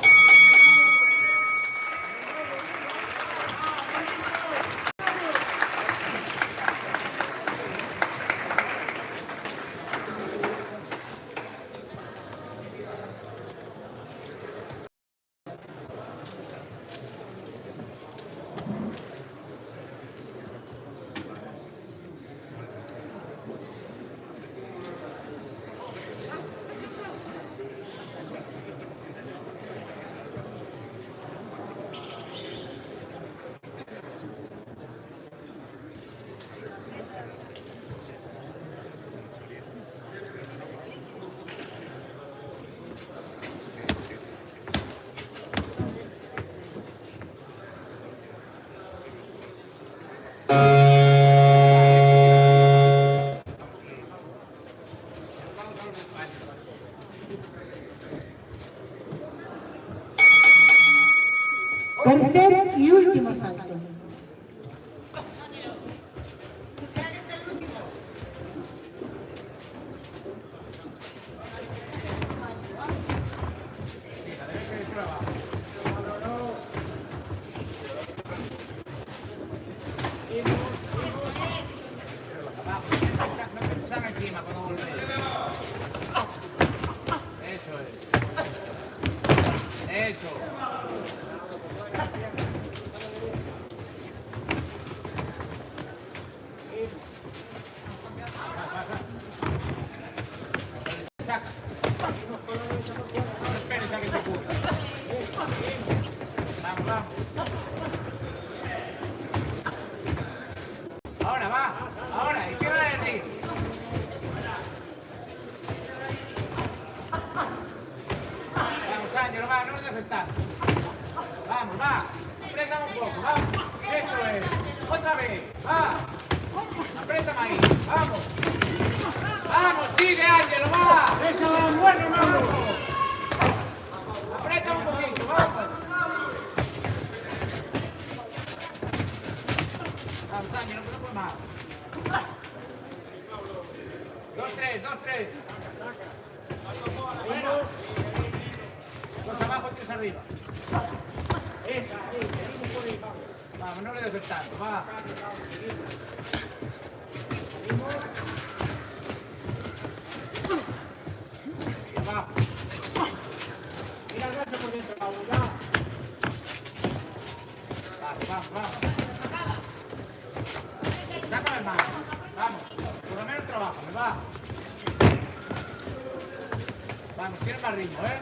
encima cuando volvéis. Eso es. Eso. Saca. No esperes a que te ocurra. Vamos, vamos. Ahora va. Ahora, izquierda del ring. Vamos, Ángel, va, no le dejes tanto. Vamos, va. Apriétame un poco, vamos. Eso es. Otra vez. Va. Apriétame ahí. Vamos. Vamos, sigue, Ángel, va. Eso va, bueno, vamos. Apriétame un poquito, vamos. Vamos, Ángel, no puedo más. 2-3, 2-3. Dos abajo, tres arriba. Vamos, no le dejes tanto, va. Abajo. Mira el brazo por dentro, vamos, ya. Vamos, vamos. Sácame más. Vamos. Por lo menos trabajo, me va. Vamos, tiene más ritmo, ¿eh?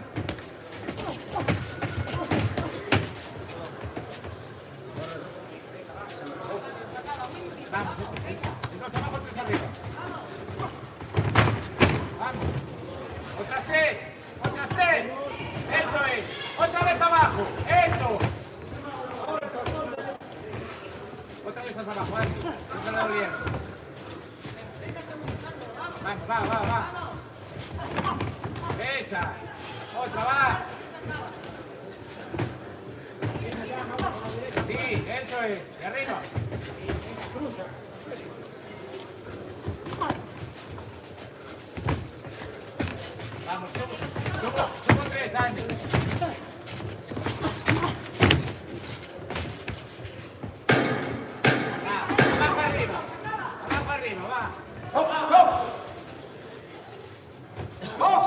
Vamos, dos abajo, tres arriba. Vamos. Otras tres. Otras tres. Eso es. Otra vez abajo. Eso. Otra vez hacia abajo, no se lo doy bien. Vamos, va. Esa. Otra, va. Sí, eso es. De arriba. Vamos, subo tres años. Abajo arriba, va. ¡Hop, hop! ¡Hop!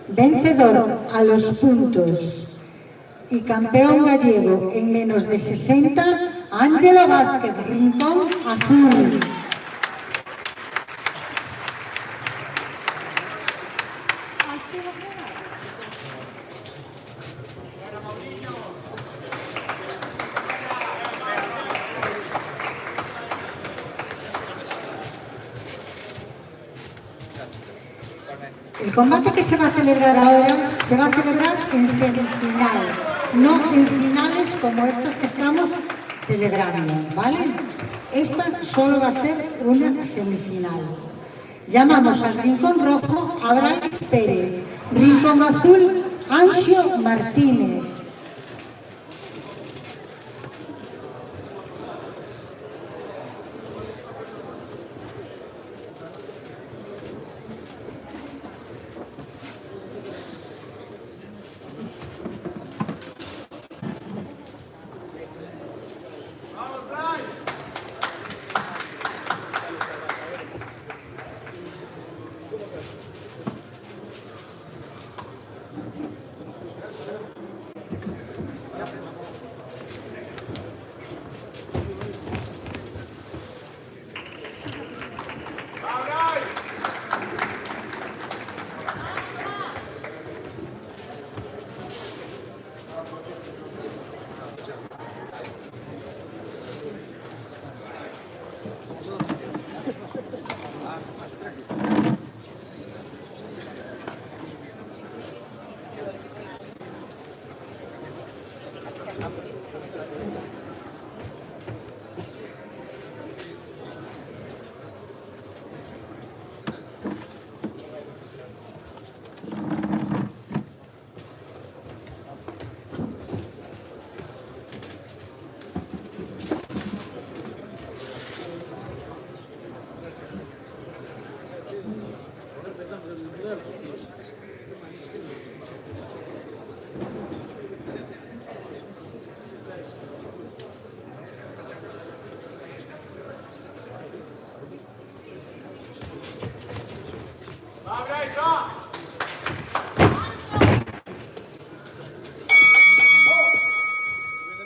Vencedor a los puntos y campeón gallego en menos de 60, Ángelo Vázquez, Rincón Azul. El combate que se va a celebrar ahora se va a celebrar en semifinal, no en finales como estas que estamos celebrando, ¿vale? Esta solo va a ser una semifinal. Llamamos al rincón rojo a Brais Pérez, rincón azul Anxio Martínez.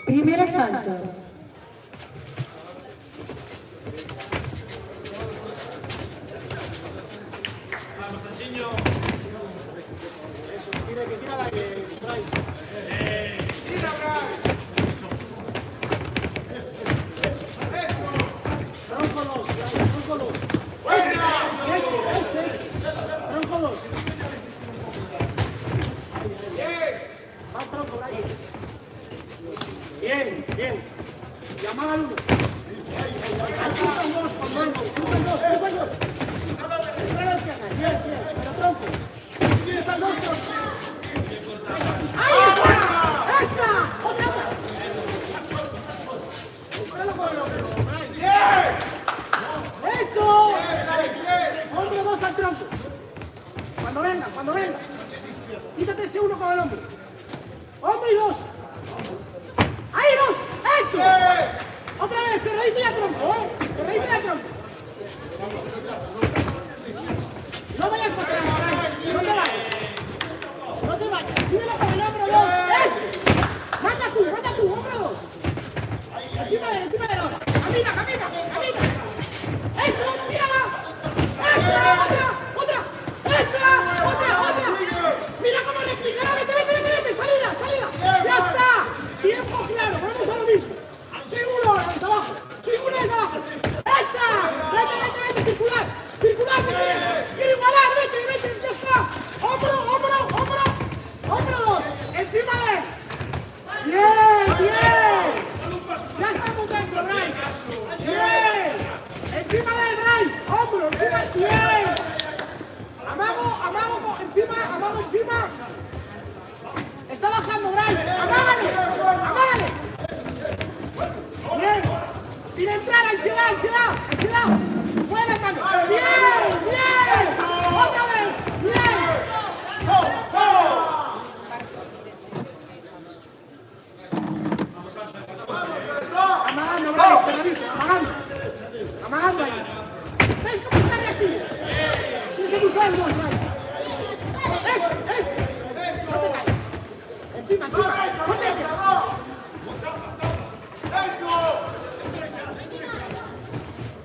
Primer asalto. Eso, que tira la que traes. Tronco 2, tronco 2. Ese. Tronco 2. Más tronco, Brian. Bien. Y amaga el uno. Chupan dos con tronco. Chupan dos. Bien. Pero tronco. Chupan dos troncos. ¡Ahí está! ¡Esa! ¡Otra! Búscalo con el hombro, Brian. ¡Eso! Hombre, dos al tronco. Cuando venga. Quítate ese uno con el hombro. Hombre y dos. ¡Ahí dos! ¡Eso! Otra vez, cerradito y al tronco, Cerradito y al tronco. No vayas a pasar, no te vayas. Dímelo con el hombro dos. ¡Eso! Mata tú, hombro dos. Encima de él ahora. Camina. ¡Eso! ¡Mírala! ¡Eso! ¡Otra! ¡Esa! ¡Otra! ¡Mira cómo replicará! ¡Vete! ¡Salida! ¡Ya está! Tiempo claro, vamos a lo mismo. Seguro, desde abajo. ¡Esa! ¡Vete! ¡Circular! ¡Quiere igualar! ¡Vete! ¡Ya está! ¡Hombro dos! ¡Encima de él! ¡Bien! ¡Ya estamos dentro, Bryce! ¡Bien! ¡Encima del Bryce! ¡Hombro! ¡Encima! ¡Bien! Amago encima. Está bajando, Bryce. Amágale. Bien. Sin entrar, ahí se da. Buena mano. Bien. Otra vez. Bien. Amagando, Bryce, pegadito. Amagando ahí. ¿Ves cómo está reactivo? Tienes que cruzar dos, Bryce. Ese. No te caigas. Encima. ¡Jotete!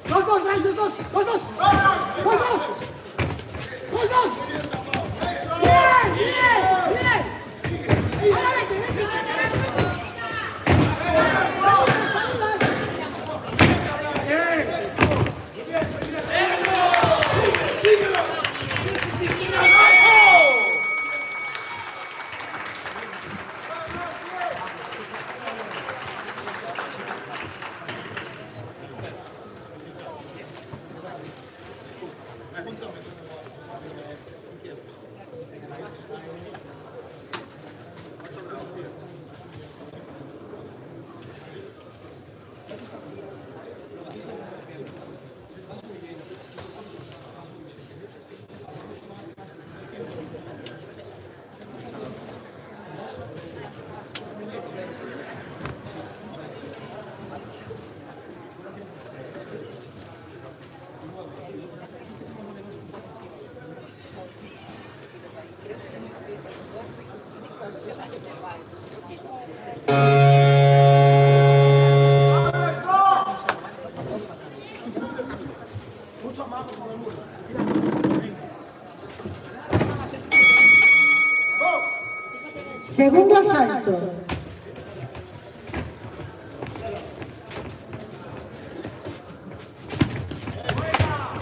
Dos, Bryce, dos. Bien. Ahora vete. Salidas. Bien. Segundo asalto.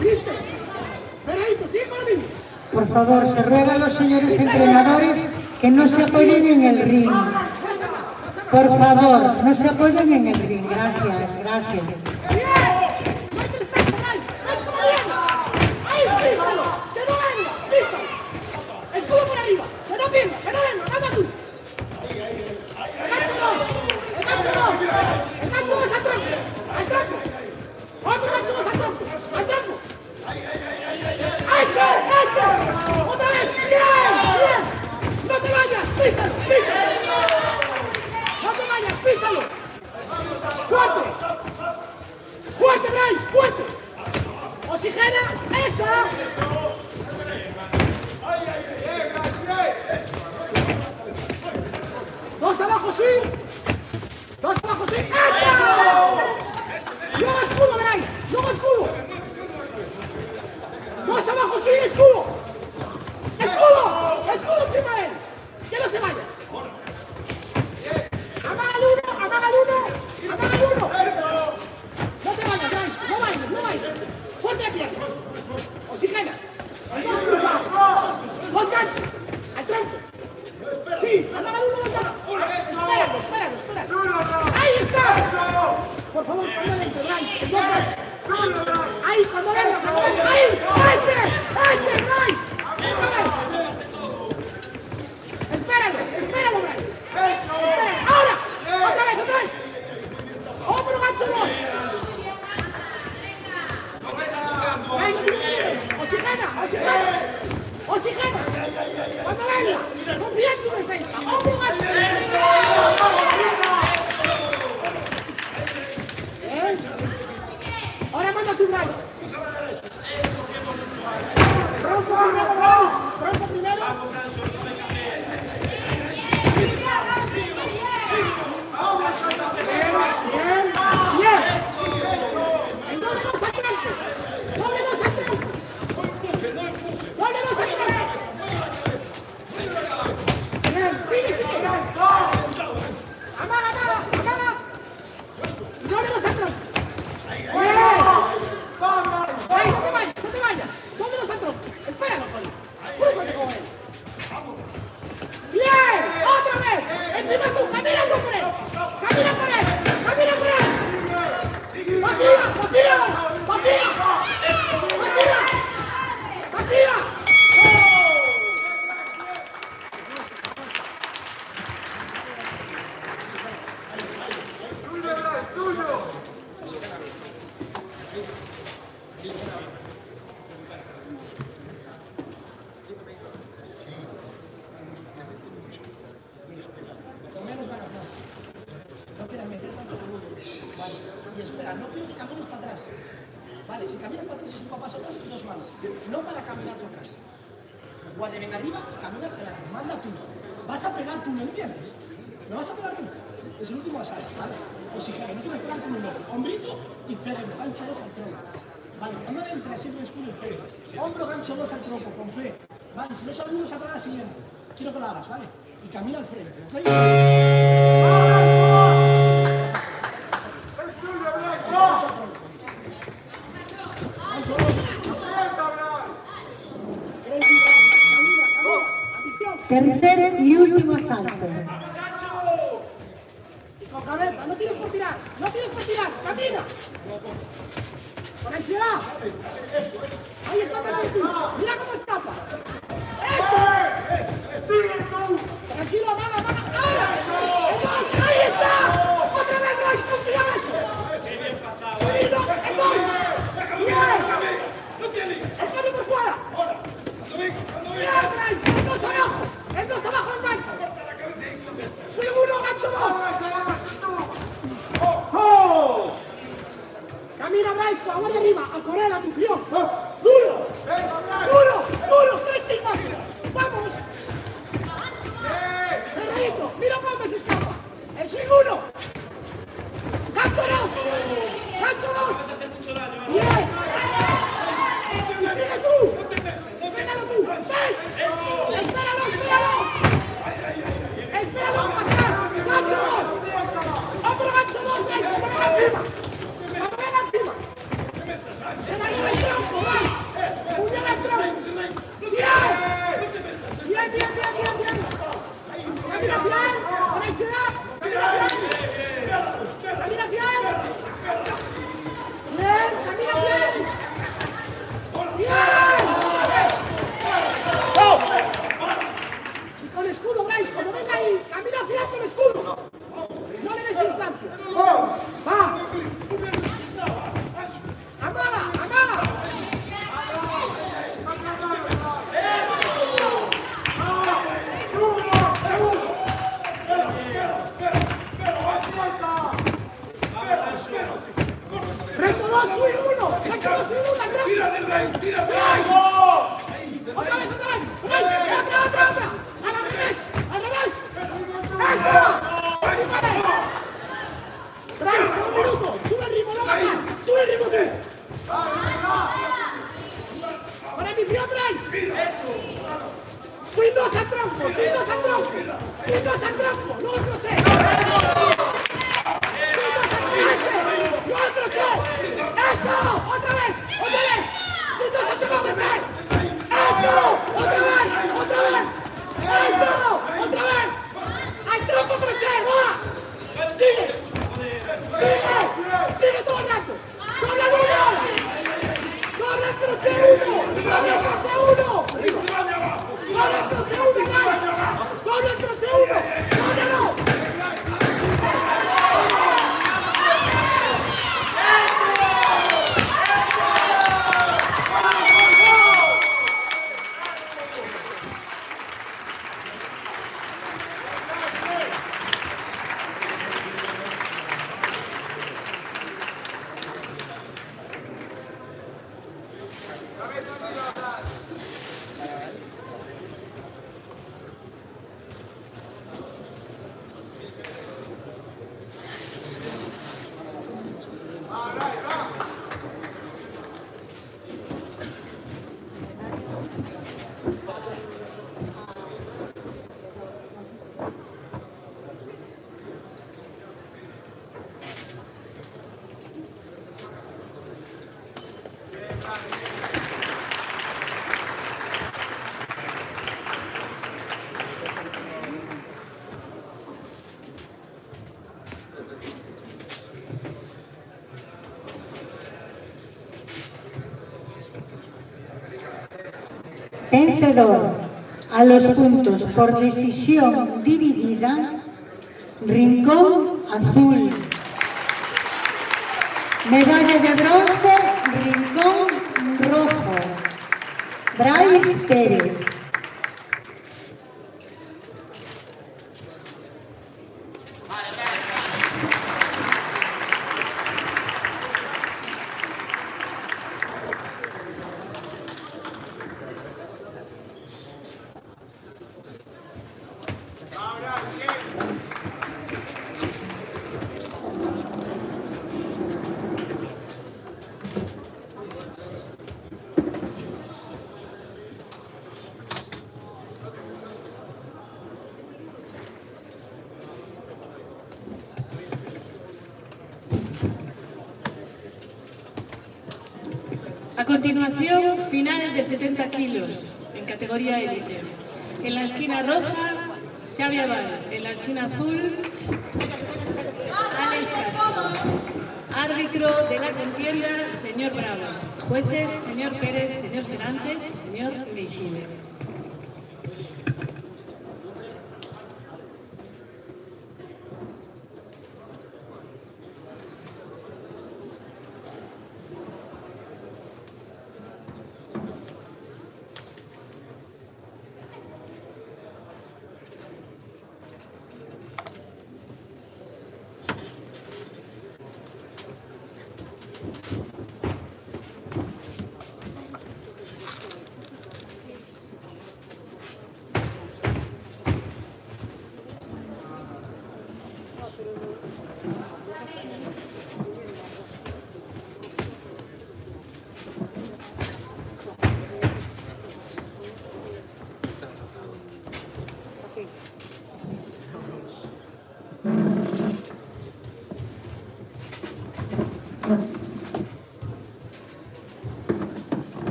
¿Viste? Ferreito, sigue con lo mismo. Por favor, se ruega a los señores entrenadores que no se apoyen en el ring. Por favor, no se apoyen en el ring. Gracias, gracias. ¡Bien! ¡No hay tres tanto, guys! ¿Ves cómo viene? ¡Ahí, písalo! ¡Que no venga! ¡Písalo! ¡Escudo por arriba! ¡Que no venga! ¡Que no venga! ¡Manda tú! ¡El gancho 2! ¡El gancho 2! ¡El gancho 2 al tronco! ¡Al tronco! ¡Otro gancho 2 al tronco! ¡Al tronco! ¡Ese! ¡Ese! ¡Otra vez! ¡Bien! ¡Bien! ¡No te vayas! ¡Písalo! ¡Písalo! ¡No te vayas! ¡Písalo! ¡Fuerte! ¡Fuerte, Bryce! ¡Fuerte! ¡Oxigena! ¡Esa! ¡Dos abajo, swing! ¡Dos abajo, swing! ¡Esa! ¡Luego escudo, Bryce! ¡Luego escudo! ¡Dos abajo, swing! ¡Escudo! ¡Escudo! ¡Escudo encima de él! ¡Que no se vaya! ¡Amaga el uno! ¡Amaga el uno! ¡Amaga el uno! ¡No te vayas, Bryce! ¡No bailes! ¡No bailes! ¡Fuerte de piernas! ¡Oxigena! ¡El dos cruzado! ¡Dos ganchos! ¡Al tronco! ¡Sí! ¡Amaga el uno! ¡Los ganchos! ¡Espéralo! ¡Espéralo! ¡Espéralo! ¡Ahí está! Por favor, ponlo dentro, Bryce. ¡El dos ganchos! ¡Ahí! ¡Cuando venga! ¡Cuando venga! ¡Ahí! ¡Ese! ¡Ese, Bryce! ¡Otra vez! ¡Espéralo! ¡Espéralo, Bryce! ¡Espéralo! ¡Ahora! ¡Otra vez! ¡Otra vez! ¡Hombro gancho 2! ¡Oxigena! ¡Oxigena! ¡Oxigena! ¡Cuando venga! ¡Confía en tu defensa! ¡Hombro gancho! ¿Eh? Ahora manda tu Bryce. Tronco primero, Bryce. Tronco primero. Bien, bien. El doble 2 al tronco. Doble 2 al tronco. Doble 2 al tronco. Bien, sigue, sigue. Amaga, amaga, amaga. Doble 2 al tronco. Bien. Ay, no te vayas, no te vayas. Doble 2 al tronco. Espéralo, Poli. Fújate con él. Bien, otra vez. Encima tú, camina tú por él. Camina por él. Camina por él. Vacía, vacía, vacía. Vacía. Vacía. No quieras meter tanto volumen. Vale. Y espera, no quiero que camines para atrás. Vale, si caminas para atrás es un paso atrás y 2 manos. No para caminar para atrás. Guardia, ven arriba, camina hacia adelante. Manda tú. Vas a pegar tú, ¿me entiendes? ¿Me vas a pegar tú? Es el último asalto, ¿vale? Oxigena, no tienes que pegar con un loco. Hombrito y cerebro, gancho 2 al tronco. Vale, cuando entra siempre escudo y fe. Hombro, gancho 2 al tronco, con fe. Vale, si no sabes uno, sabrá la siguiente. Quiero que lo hagas, ¿vale? Y camina al frente, ¿ok? Tercer y último asalto. Y con cabeza, no tienes por tirar, no tienes por tirar, camina. Con ansiedad. Ahí está Pelanti, mira cómo escapa. ¡Eso! Tranquilo, amaga, amaga. ¡Ahora! ¡El dos! ¡Ahí está! ¡Otra vez, Bryce! ¡Confía en eso! ¡Seguido! ¡El dos! ¡Bien! ¡El cambio por fuera! ¡Bien, Bryce! ¡El dos abajo! ¡El dos abajo en gancho! ¡Soy uno, gancho 2! Camina, Bryce, con la guardia arriba, a correr la función. ¡Duro! ¡Duro! ¡Duro! ¡30 máximo! ¡Vamos! ¡Cerradito! ¡Mira cuándo se escapa! ¡El swing 1! ¡Gancho 2! ¡Gancho 2! ¡Bien! ¡Y sigue tú! ¡Frénalo tú! ¡Ves! ¡Espéralo, espéralo! ¡Espéralo para atrás! ¡Gancho 2! ¡Hombro gancho 2! ¡Bryce! ¡Que te venga encima! ¡Que te venga encima! ¡Ven ahí, Otra vez. Otra. Al revés. ¡Eso! Bryce, un minuto. Sube el ritmo, no baja. Sube el ritmo tú. Para mi frío, Bryce. Swing 2 al tronco. Luego el crochet. ¡No al crochet! ¡Eso! ¡Otra vez! ¡Swing 2 al tronco, crochet! ¡Eso! ¡Otra vez! ¡Eso! ¡Otra vez! ¡Al tronco, crochet! ¡Va! ¡Sigue todo el rato! ¡Dobla el 1! ¡Dobla el crochet 1! ¡Dobla el crochet 1! ¡Dobla el crochet 1, Bryce! ¡Dobla el crochet 1! ¡Dóblalo! Vencedor a los puntos por decisión dividida, Rincón Azul. Medalla de bronce, Rincón Rojo, Bryce Pérez. A continuación, final de 70 kilos en categoría élite. En la esquina roja, Xavi Abal. En la esquina azul, Alex Castro. Árbitro de la contienda, señor Bravo. Jueces, señor Pérez, señor Serantes y señor Mejide.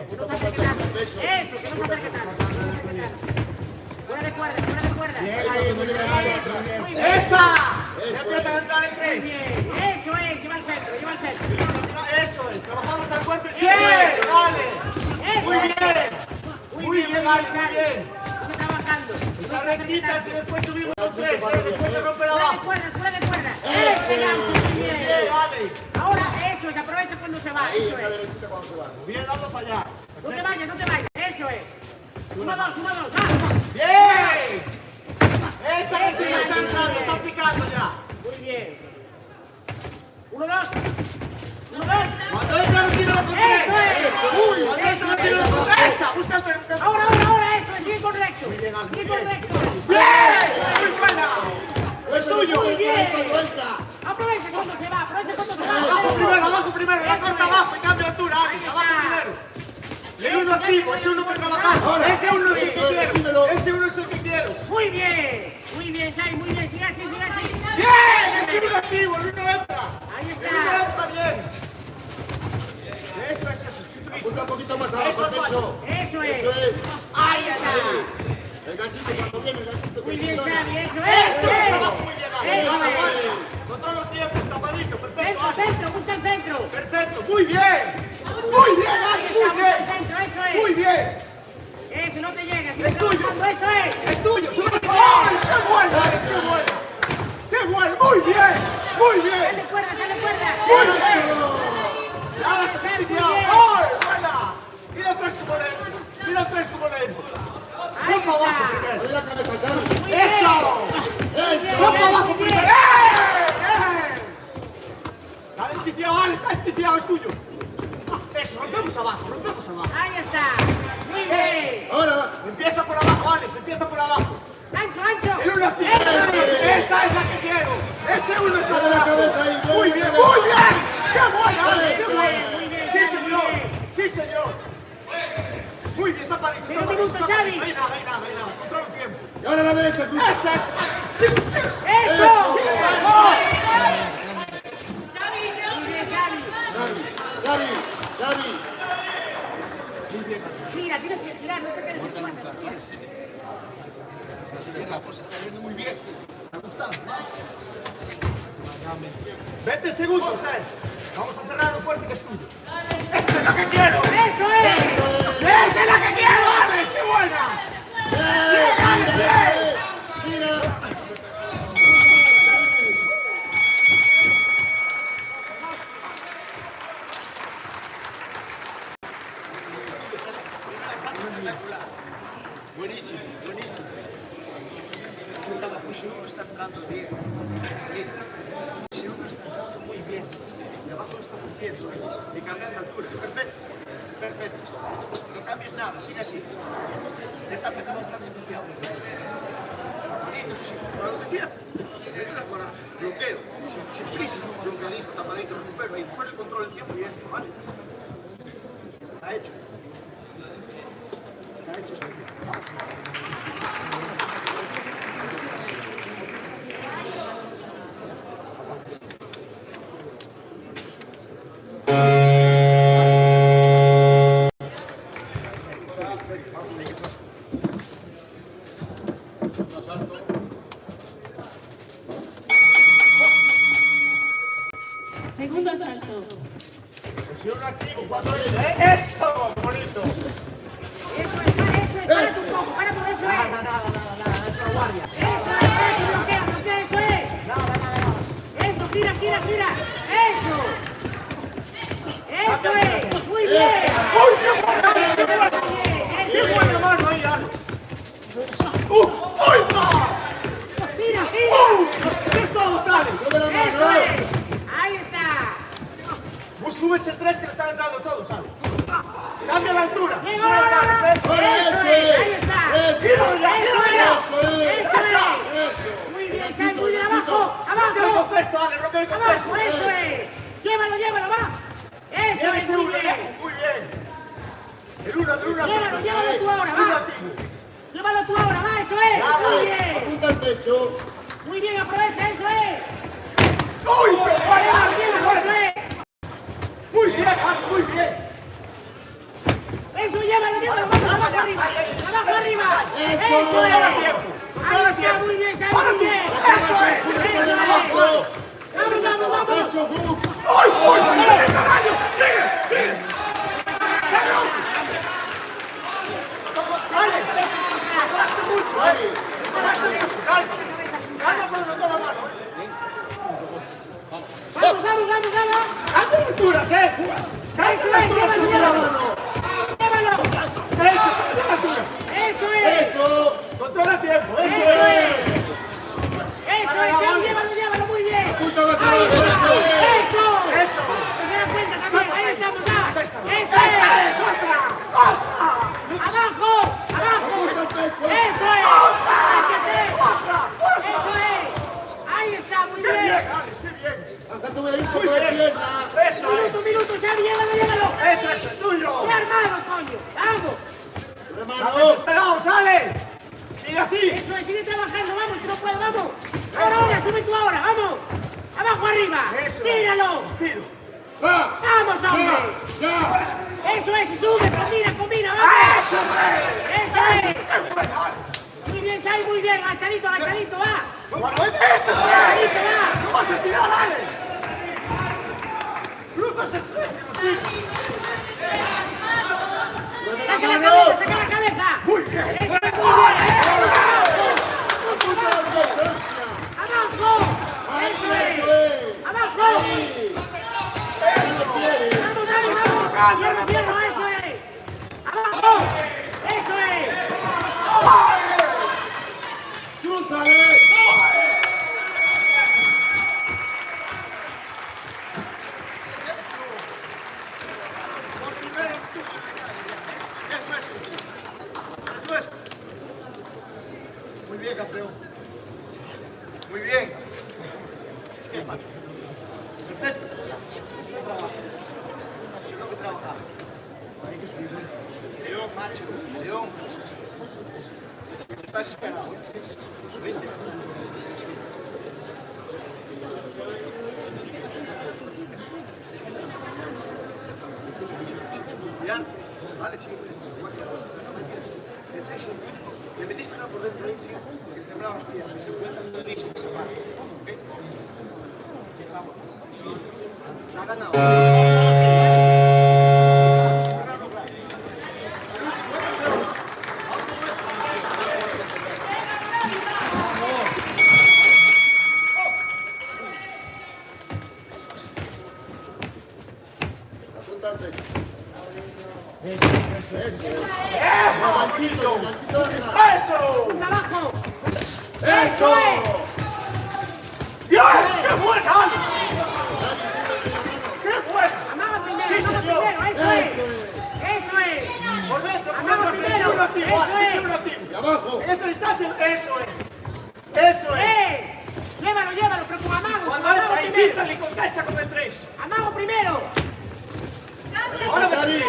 Que no se acerque tanto. Eso, que no se acerque tanto. Fuera de cuerda, fuera de cuerda. Muy bien. ¡Esa! ¡Me aprieta la entrada en Muy tres! bien. Eso es, lleva al centro, lleva al centro. ¡Eso es! ¡Trabajamos al cuerpo! ¡Bien! ¡Vale! Eso ¡Muy es. bien! Muy bien, Ale, muy Xavi. bien. Sigue trabajando. Esas rectitas y después subimos los tres, después de romper Fuera de abajo. cuerdas, fuera de cuerdas. Ese gancho, muy Bien, bien. Ale. Ahora eso es, aprovecha cuando se va. Eso es. Bien, dando para allá. No te vayas, no te vayas. Eso es. 1, 2, 1, 2. ¡Vamos! ¡Bien! Esa rectita está entrando, está picando ya. Muy bien. 1, 2. 1, 2. Cuando entra, recibe la contra. Eso es. Uy, cuando entra, recibe la contra. ¡Esa! Busca el tercero. Ahora, eso es. Sigue correcto. Sigue correcto. ¡Bien! ¡Muy buena! ¡Es tuyo! Muy bien. Aprovecha cuando se va, aprovecha cuando se va. Abajo primero, la Eso corta es. abajo y cambia de altura. Ahí Abajo está. primero. El uno activo, ese uno para trabajar. Ese uno es el que quiero. Ese uno es el que quiero. Muy bien, Xavi, muy bien. Sigue así, sigue así. ¡Bien! Ese uno activo, el uno entra. Ahí El está. uno entra bien. Eso. Apunta un poquito más abajo, Eso, pecho. Eso es. Eso es. Ahí está. El ganchito cuando viene, el ganchito. Muy bien, presiona. Xavi, eso es. Eso va muy bien. Eso Nada, es. vale. Controla los tiempos, tapadito, perfecto. Centro, busca el centro. Perfecto, muy bien. Muy bien, Ahí Ale, está, muy busca el bien. centro, eso es. Muy bien. Eso, no te llega, sigue Es tuyo. trabajando, eso es. Es tuyo. ¡Ay, qué buena! ¡Qué buena! ¡Qué buena! ¡Muy bien! ¡Muy bien! Sale cuerda, sale cuerda. ¡Muy Eso es. bien! ¡Ah, Muy qué bien. ¡ay, buena! Mira el fresco con él. Mira el fresco con él. Ahí Pon para abajo está. primero. Ahí la cabeza, Xavi. Muy bien. ¡Eso! Eso. ¡Pon para abajo Muy primero! bien. ¡Eh! Está desquiciado, Ale, está desquiciado, es tuyo. Eso, rompemos abajo, rompemos abajo. Ahí está. Muy bien. Ahora. Empieza por abajo, Alex, empieza por abajo. Ancho, ancho. El uno activo. Eso es. Esa es la que quiero. Ese uno está Mueve la abajo. cabeza ahí, mueve Muy la bien, cabeza. muy bien. ¡Qué buena, Alex! ¡Qué Eso. buena! Muy bien, Sí, Xavi, señor. muy bien. Sí, señor. Muy bien, tapadito. Mira un tapadito, minuto, tapadito. Xavi. Ahí nada. Controla el tiempo. Y ahora a la derecha, tú. ¡Esa es! ¡Sí, sí! Eso. Muy bien, Xavi. Xavi. Gira, tienes que girar, no te quedes en cuerdas. Gira. Muy bien. ¿Te ha gustado? 20 segundos, Vamos a cerrar lo fuerte que es tuyo. ¡Esa es la que quiero! Eso es. ¡Esa es la que quiero, Alex! ¡Qué buena! ¡Bien, Alex, bien! Mira. Buenísimo. Ese está uno está entrando bien. Ese uno está entrando muy bien. De abajo está muy bien, y cambiando altura. Perfecto. No cambies nada, sigue así. Está empezando a estar desconfiado. Tapadito, sí, para lo que quiera. Entra para bloqueo, sin prisa. Bloqueadito, tapadito, recupero. Y después el control del tiempo y esto, ¿vale? Está hecho. Está hecho, Segundo asalto. Presión activo, cuando ¡eso! ¡Bonito! Eso es, párate un poco, eso es. Nada, es la guardia. Eso es, bloquea, eso es. Nada. Eso, gira. Eso. Eso es. Muy bien. ¡Uy, qué buena! ¡Qué buena! Eso ¡Qué es. buena mano ahí, Ale! ¡Uy, no! Gira. ¿Qué es todo, sale? Mueve la mano. Eso es. Ahí está. Vos subes el 3 que le están entrando todos, ¿sabes? Cambia la altura. Bien, Sube las manos, Ahora Eso eso es, es. ahí está. Eso. Eso es. Eso. Muy bien, Ganchito, Xavi, muy bien, ganchito. Rompe el abajo. contexto, Ale, rompe el Abajo, contexto. eso es. Llévalo, va. Eso Bien, es, ese muy uno, bien. muy bien. El uno Llévalo tú ahora, Uno va. activo. Llévalo tú ahora, va, eso es. Muy bien. Apunta al pecho. Muy bien, aprovecha, eso es. ¡Uy, qué buena, Ale, qué Llévalo, buena! eso es. Muy bien, Ale, muy bien. arriba. Abajo arriba. Eso. Eso es. Controla tiempo. Ahí Controla está, tiempo. muy bien, Xavi, Para muy tú. bien. Eso es. Eso es. Vamos, vamos, vamos. Hecho, Hulk. ¡Uy, uy! ¡Sigue, caballo! ¡Sigue, sigue! ¡Vale! ¡Paraste mucho, eh! ¡Paraste mucho! ¡Calma! ¡Calma con toda la mano, eh! Vamos, vamos, vamos, vamos. ¡Calma de alturas, eh! Eso es, llévalo, llévalo. Llévalo. ¡Eso! ¡De altura! Eso es. Eso. ¡Controla tiempo! ¡Eso Eso es! es. Eso es, Xavi, llévalo, llévalo, muy bien. Punta más Ahí abajo. está. Eso. Eso. ¡Eso! ¿Te das cuenta también? Ahí estamos ya. Eso ¡Esa es. es otra! Abajo, abajo. Punta el pecho. Eso es. Échate. Eso es. Ahí está, muy ¡Qué bien, bien. Alex! ¡Qué bien! Bájate un poco ¡Muy de bien! pierna. ¡Eso es! Minuto, Xavi, llévalo, llévalo. ¡Eso es el tuyo! ¡Qué armado, coño! ¡Vamos! ¡Estamos Hermano. esperados, Alex! ¡Sigue así! Eso es, sigue trabajando, vamos, que no puedo, vamos. Ahora, sube tú ahora, vamos. Abajo arriba. Eso. Tíralo. ¡Tiro! Va. Vamos, hombre. Ya. Eso es, y sube, combina, vamos. ¡Eso, hombre! Eso es. ¡Qué bueno, Alex! Muy bien, Xavi, muy bien. Agachadito, va. ¡Eso! Agachadito, va. ¡No vas a tirar, Alex! ¡Cruzas estrés que nos tira! Saca la cabeza, saca la cabeza. ¡Muy bien! Eso es, muy bien. Punta de presencia. Abajo. Eso es. Abajo. Vamos, fierro, eso es. Abajo. Eso es. Crúzale. Por primero, es nuestro. Es nuestro. Muy bien, campeón. Muy bien. ¿Qué pasa? Perfecto. Es un trabajo. Tengo que trabajar. Hay que subir. León, macho. León. Estás esperando. ¿Subiste? Confiar. Vale, chico. Le metiste una por dentro ahí, tío, que temblaba las piernas. Se cuenta durísimo esa parte. ¿Ok? Se ha ganado. La punta del pecho. Eso. Ganchito. Ganchito de atrás. ¡Eso! Abajo. ¡Eso! ¡Bien! ¡Qué buena! ¡Qué buena! Amaga primero, Sí, amaga señor. primero. Eso es. Eso es. Por dentro, con Abajo otra primero. presión activa. Eso es. Presión activa. Y abajo. En esta distancia, eso es. Eso es. Llévalo, llévalo, pero con amago. Cuando Amago entra, primero. infiltra y contesta con el 3. Amago primero. Ahora me Xavi.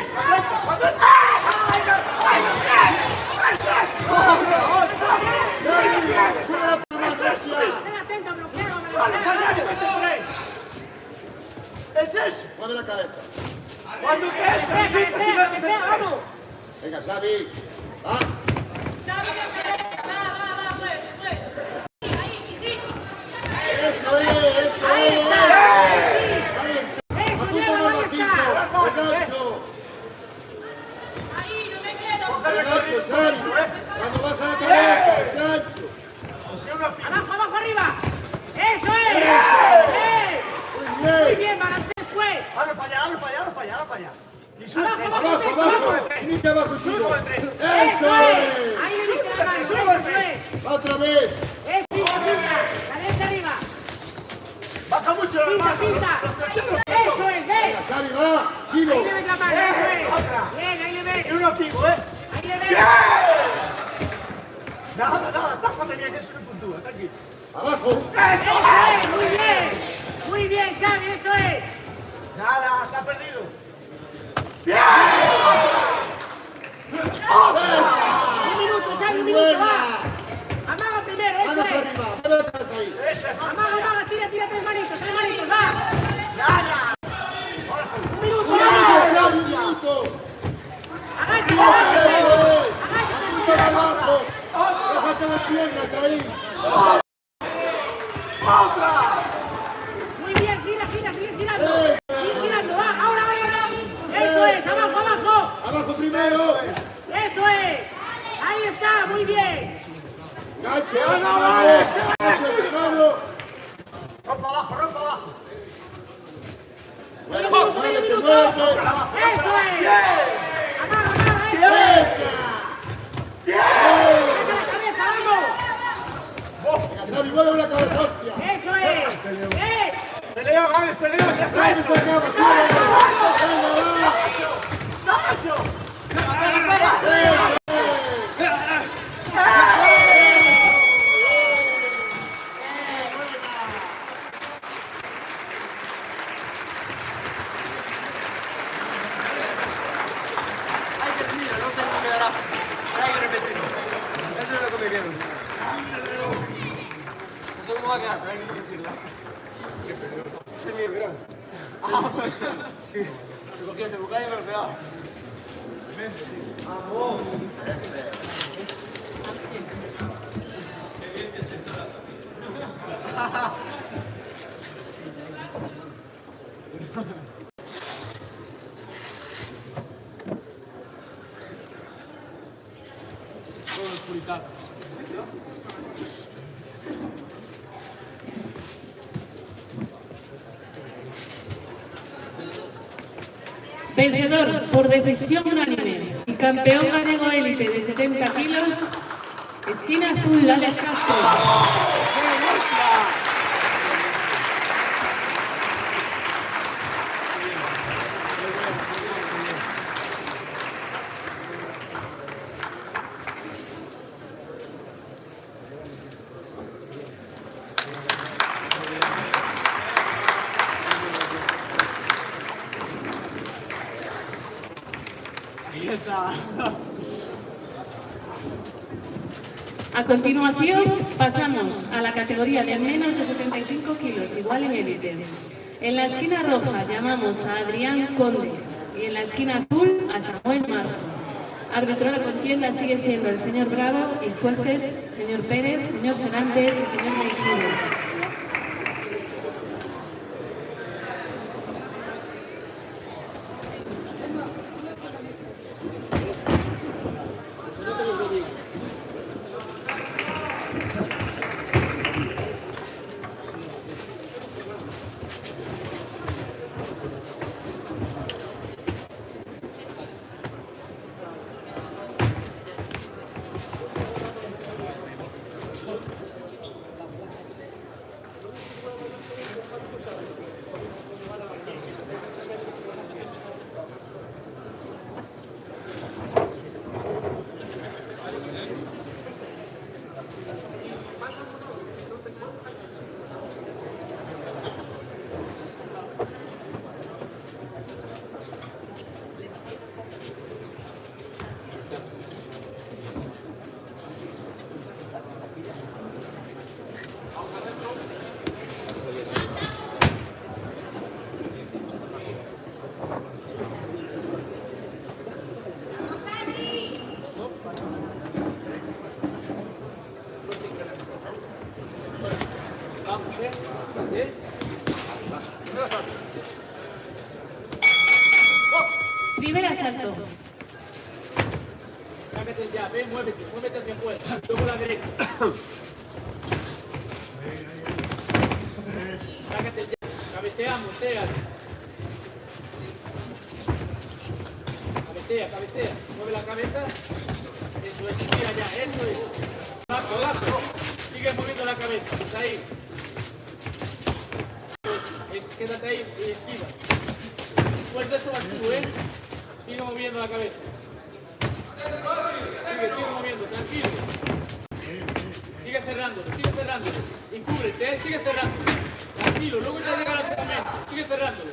cuando entra. ¡Ay, no! ¡Ay, no! ¡Eso es! Sube la presencia. Estén atentos a bloquearlo. ¡Vale, fallar y mete el 3! ¡Es eso! Mueve la cabeza. Cuando te entra, infiltras y metes el 3. Vamos. Venga, Xavi. Va. Eso es, eso Ahí es. está. Ahí está. Eso, Apunta llévalo, más ahí bajito. está. El gancho. Cogerle El con gancho, el Xavi. ritmo, ¿eh? Cuando baja la cabeza, el chancho. Presión activa. Abajo, abajo, arriba. Eso es. Muy Muy bien. bien, balance después. Ahora falla. Y sube. Abajo, Abajo, abajo. Limpia abajo, Sube chico. con el 3. Eso es. Ahí le diste la mano. Eso es. Otra vez. Es pinta, pinta. Caliente arriba. Baja mucho la Pinta, mano. pinta. Los flecheros. Eso es, Venga, ves. Xavi, va. Tiro. Ahí le ves la mano, eso es. Otra. Bien, ahí le ves. Presión activo, ¿eh? Ahí le ves. Nada, tápate bien, eso no puntúa, tranquilo. Abajo. Eso es, muy bien. Muy bien, Xavi, eso es. Nada, está perdido. Un minuto, Xavi, un minuto, va. Amaga primero, eso Manos es. arriba. Mueve la cabeza ahí. Ese, Amaga, tira, tres manitos, va. nada. Un minuto, Un va. minuto, Xavi, un minuto. Agáchate, agáchate. Trabaja las piernas ahí. ¡Otra! Muy bien, gira, sigue girando. Sigue girando, va, ahora. Eso es, abajo. Abajo primero. Eso es. Ahí está, muy bien. Gacho, Gacho, cerrado. Rompa abajo. Medio minuto. Eso es. Abajo, eso es. Saca la cabeza, vamos. Venga, Xavi, mueve la cabeza, hostia. Eso es. Peleo, Gaby, peleo, ya está Gaby, hecho. sacamos, ¡Está hecho! Hay que repetirlo, no sé cómo quedará. Hay que repetirlo. Eso es lo que me quiero. No sé cómo va a quedar, pero hay que repetirlo. Sí, mira. Ah, pues sí. Te cogí ese bucayo y me lo pegaba. Todo es puritano. Vencedor por decisión unánime y campeón gallego élite de 70 kilos, esquina azul, Alex Castro. A continuación pasamos a la categoría de menos de 75 kilos, igual en élite. En la esquina roja llamamos a Adrián Conde y en la esquina azul a Samuel Marzo. Árbitro de la contienda sigue siendo el señor Bravo y jueces señor Pérez, señor Serantes y señor Meijido. Primer asalto. Sácate ya, ven, muévete hacia afuera. Luego la derecha. Sácate ya. Cabeceamos, cabecea. Mueve la cabeza. Eso es, tira ya, eso es. Bajo. Sigue moviendo la cabeza. Está ahí. Quédate ahí y esquiva. Después de eso vas tú, Sigue moviendo la cabeza. Sigue moviendo, tranquilo. Sigue cerrándolo. Y cúbrete, sigue cerrándolo. Tranquilo, luego ya llegará tu momento. Sigue cerrándolo.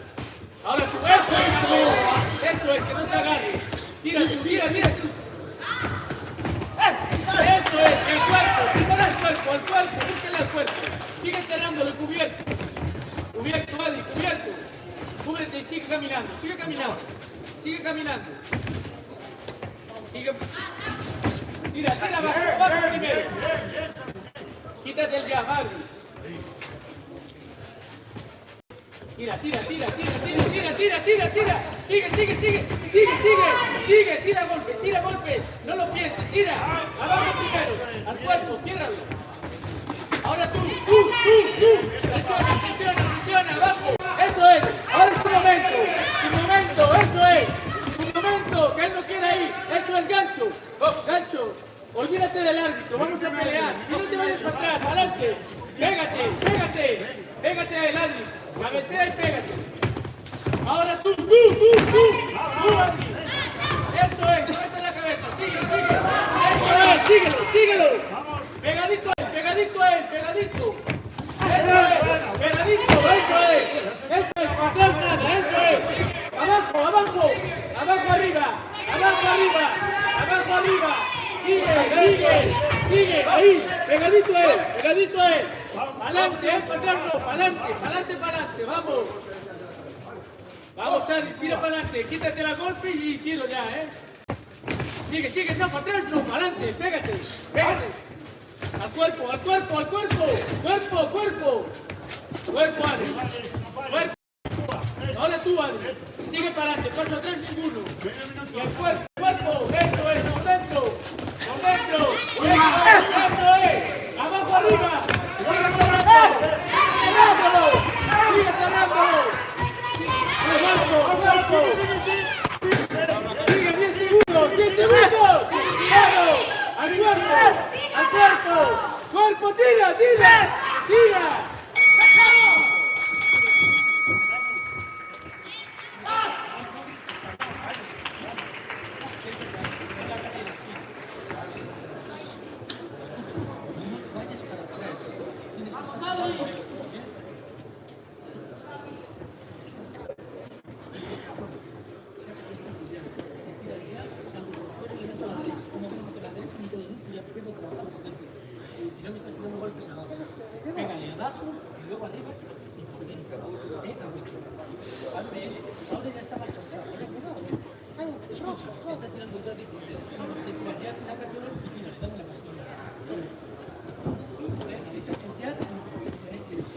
Ahora tú, eso es, que no se agarre. Tira. Eso es, el cuerpo, primero al cuerpo, búsquenle al cuerpo. Sigue cerrándolo, cubierto. Cubierto, Adi, cubierto. Cúbrete y sigue caminando. Sigue. Tira abajo primero. quítate el jab, Adri. Tira. Sigue. Tira golpes. No lo pienses, tira. Abajo primero, al cuerpo, ciérralo. Ahora tú. Presiona, abajo. Eso es. Ahora es tu momento, eso es. Tu momento, que él no quiere ir. Eso es gancho. Olvídate del árbitro, vamos a pelear. Y no te vayas para atrás, adelante. Pégate a él, Adri. Cabecea y pégate. Ahora tú, Adri. Eso es, mete la cabeza, sigue. Eso es, síguelo. Pegadito a él. Eso es, pegadito, eso es, para atrás nada, eso es. Abajo, arriba. Sigue, ahí, pegadito a él. Pa'lante, para atrás no, pa'lante, vamos. Vamos, Adri, tira para adelante, quítate la golpe y tiro ya, Sigue, no, para atrás no, para adelante, pégate. Al cuerpo. Cuerpo, Adri. Ahora tú, Adri. Sigue para adelante, paso atrás ninguno. Y al cuerpo, eso es, por dentro. Eso es. Abajo, arriba. Sigue cerrándolo. Sigue 10 segundos. Claro. Al cuerpo. Cuerpo, tira.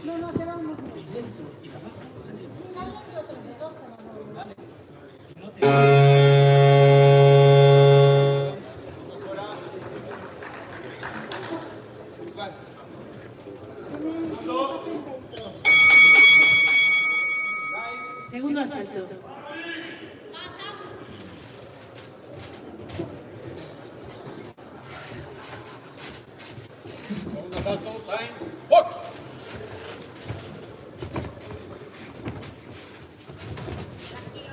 No, quedamos. Segundo asalto.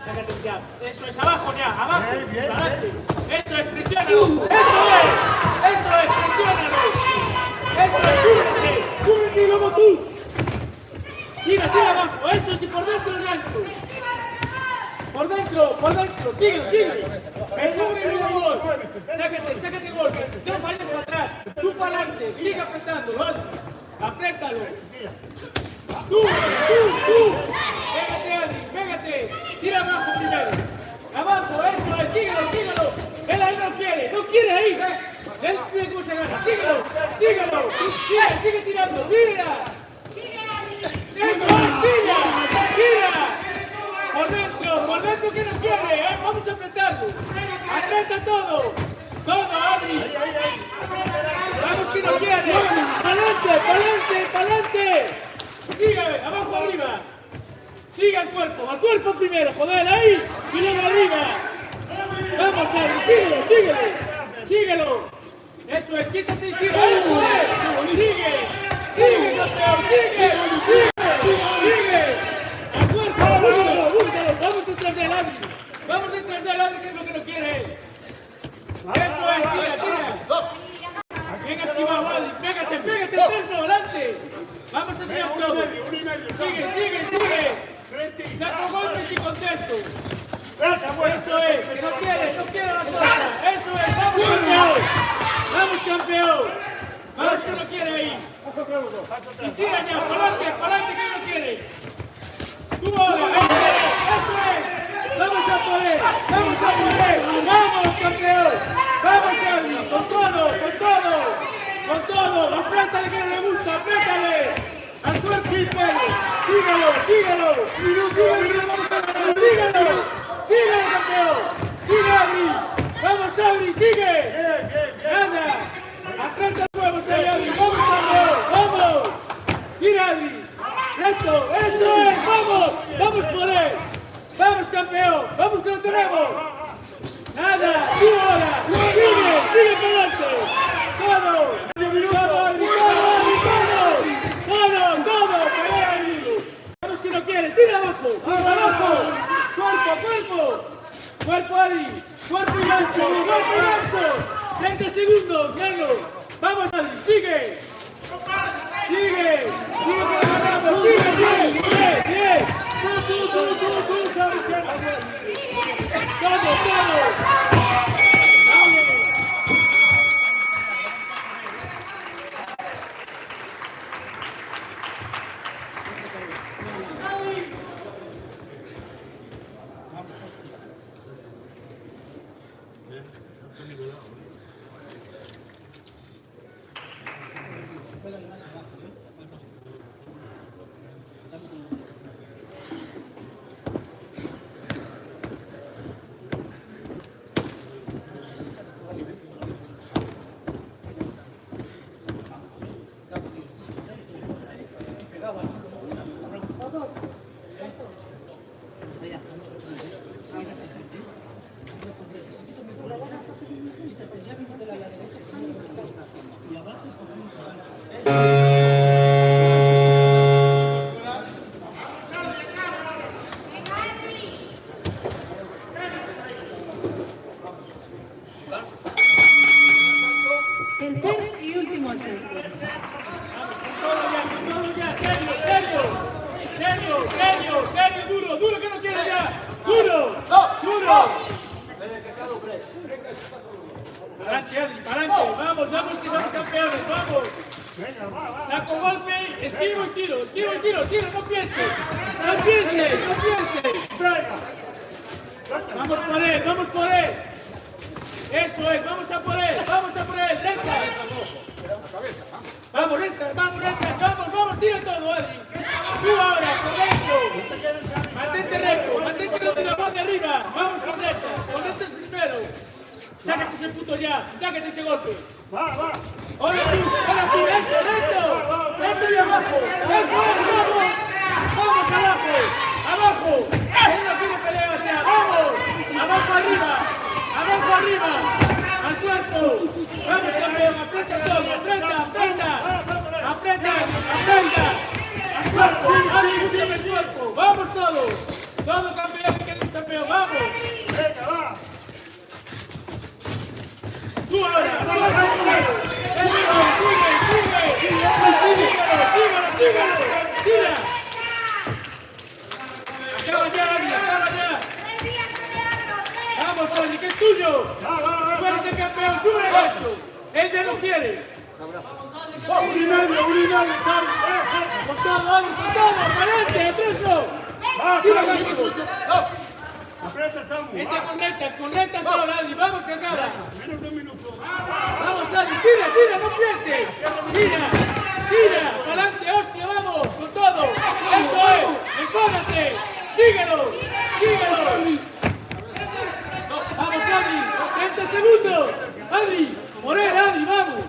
Sácate ya. Eso es, abajo ya, abajo. Adelante. Eso es, presiónalo. Eso es, presiónalo. Eso es, cúbrete y luego tú. Tira abajo. Eso es, y por dentro el gancho. Por dentro. Síguelo. El cubre y luego gol. Sácate golpes. No vayas para atrás. Tú para adelante. Sigue apretando. Apriétalo. Tú. Pégate, Adri, pégate. Tira abajo primero. Abajo, eso es, síguelo. Él ahí no quiere ahí. Él sabe cómo se gana. Síguelo. Sigue tirando, tira. Eso es, tira. Por dentro que no quiere. Vamos a apretarlo. Aprieta todo, Adri. Vamos que no quiere. Pa'lante. Sigue, abajo, arriba. Sigue al cuerpo primero, joder, ahí. Y luego arriba. Vamos, Adri, síguelo. Eso es, quítate y tira. Eso es. Sigue. Al cuerpo, búscalo. Vamos detrás del Adri. Que es lo que no quiere él. Eso es, tira. Bien esquivado, Adri. Pégate, atrás, no, adelante. Vamos a tirar todo. Sigue. Saco golpes y contesto. Eso es, que no quiere la cosa. Eso es, vamos campeón. Vamos que no quiere ir. Y tira ya, pa'lante que no quiere. Tú ahora, eso es. Vamos a poder. Vamos campeón. Vamos, Adri, con todo. La plata de que no le gusta. Sí, Pedro. Sígalo, sígalo. Sígalo, sígalo, campeón. Sigue, Adri. Vamos, Adri, sigue. Anda. Aprieta el huevo, Adri. Vamos, campeón. Vamos. Tira, Adri. Recto. Eso es. Vamos. Vamos por él. Vamos, campeón. Vamos que lo tenemos. Nada. Y ahora. Sigue para adelante. Todo. Todo, Adri. Todo. Vamos que no quiere. Tira abajo. Abajo. Cuerpo, Adri. Cuerpo y gancho. 30 segundos, menos. Vamos, Adri. Sigue. Que lo ganamos. Sigue. Bien. Todo. Tercer y último asalto. Serio, duro que no quiere ya. Duro. Adelante, vamos que somos campeones, vamos. Saco golpe, esquivo y tiro, no piense. Vamos por él. Eso es, vamos a por él, recta. Vamos, tira todo, Adri. Tú ahora, correcto. Mantente recto, la mano de arriba. Vamos con rectas primero. Sácate ese puto ya, sácate ese golpe. Va. Ahora tú, recto y abajo. Eso es, vamos abajo. Él no quiere pelear ya, vamos. Abajo arriba. Al cuerpo. Vamos, campeón, aprieta todo, aprieta. Al cuerpo, búscame el cuerpo. Vamos todos. Todo campeón, que queremos campeón, vamos. Venga, va. Tú ahora, síguelo, tira. Acaba ya. Vamos, Adri, que es tuyo. Tú eres el campeón, sube el gancho. Él ya no quiere. Un y medio, Con todo, Adri, valente, atrás no. Tira gancho. Aprieta, Samu. Con rectas ahora, Adri, vamos que acaba. Menos de un minuto. Vamos, Adri, tira, no pienses. Tira, para adelante, hostia, vamos, con todo. Eso es, enfócate. Síguelo. Vamos, Adri, 30 segundos. Adri, Morel, Adri, vamos.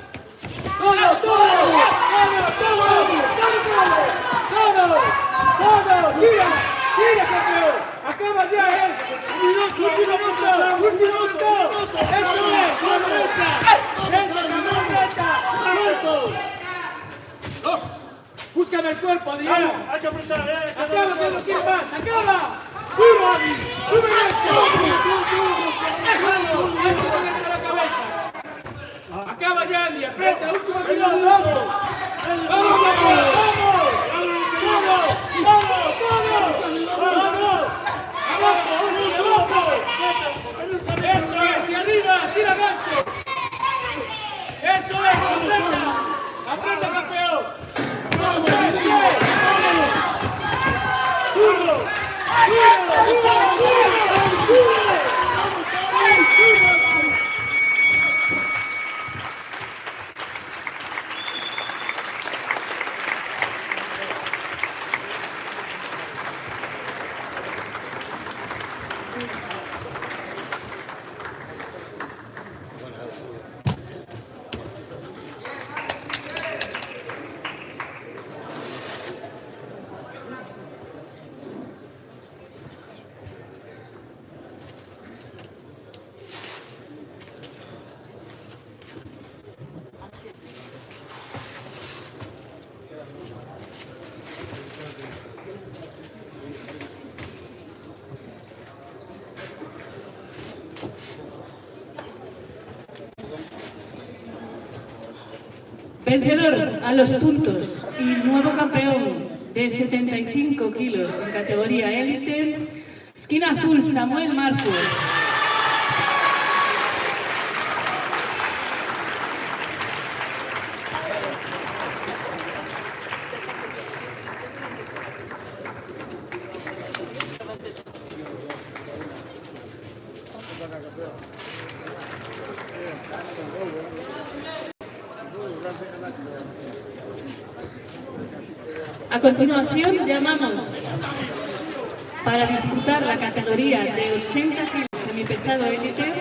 Todo. Tira, campeón. Acaba ya, Último minuto. Eso es, con derecha. Búscame el cuerpo, Adrián. Hay que apretar, Acaba, que no quiere más. Acaba. Duro, Adri. Sube derecha la cabeza. Acaba ya, Adri. Aprieta, último minuto. Vamos. Abajo. Eso es, y arriba, tira gancho. Eso es, aprieta, campeón. Duro. Vencedor a los puntos y nuevo campeón de 75 kilos en categoría élite, esquina azul, Samuel Marfus. A continuación llamamos para disputar la categoría de 80 kilos semipesado élite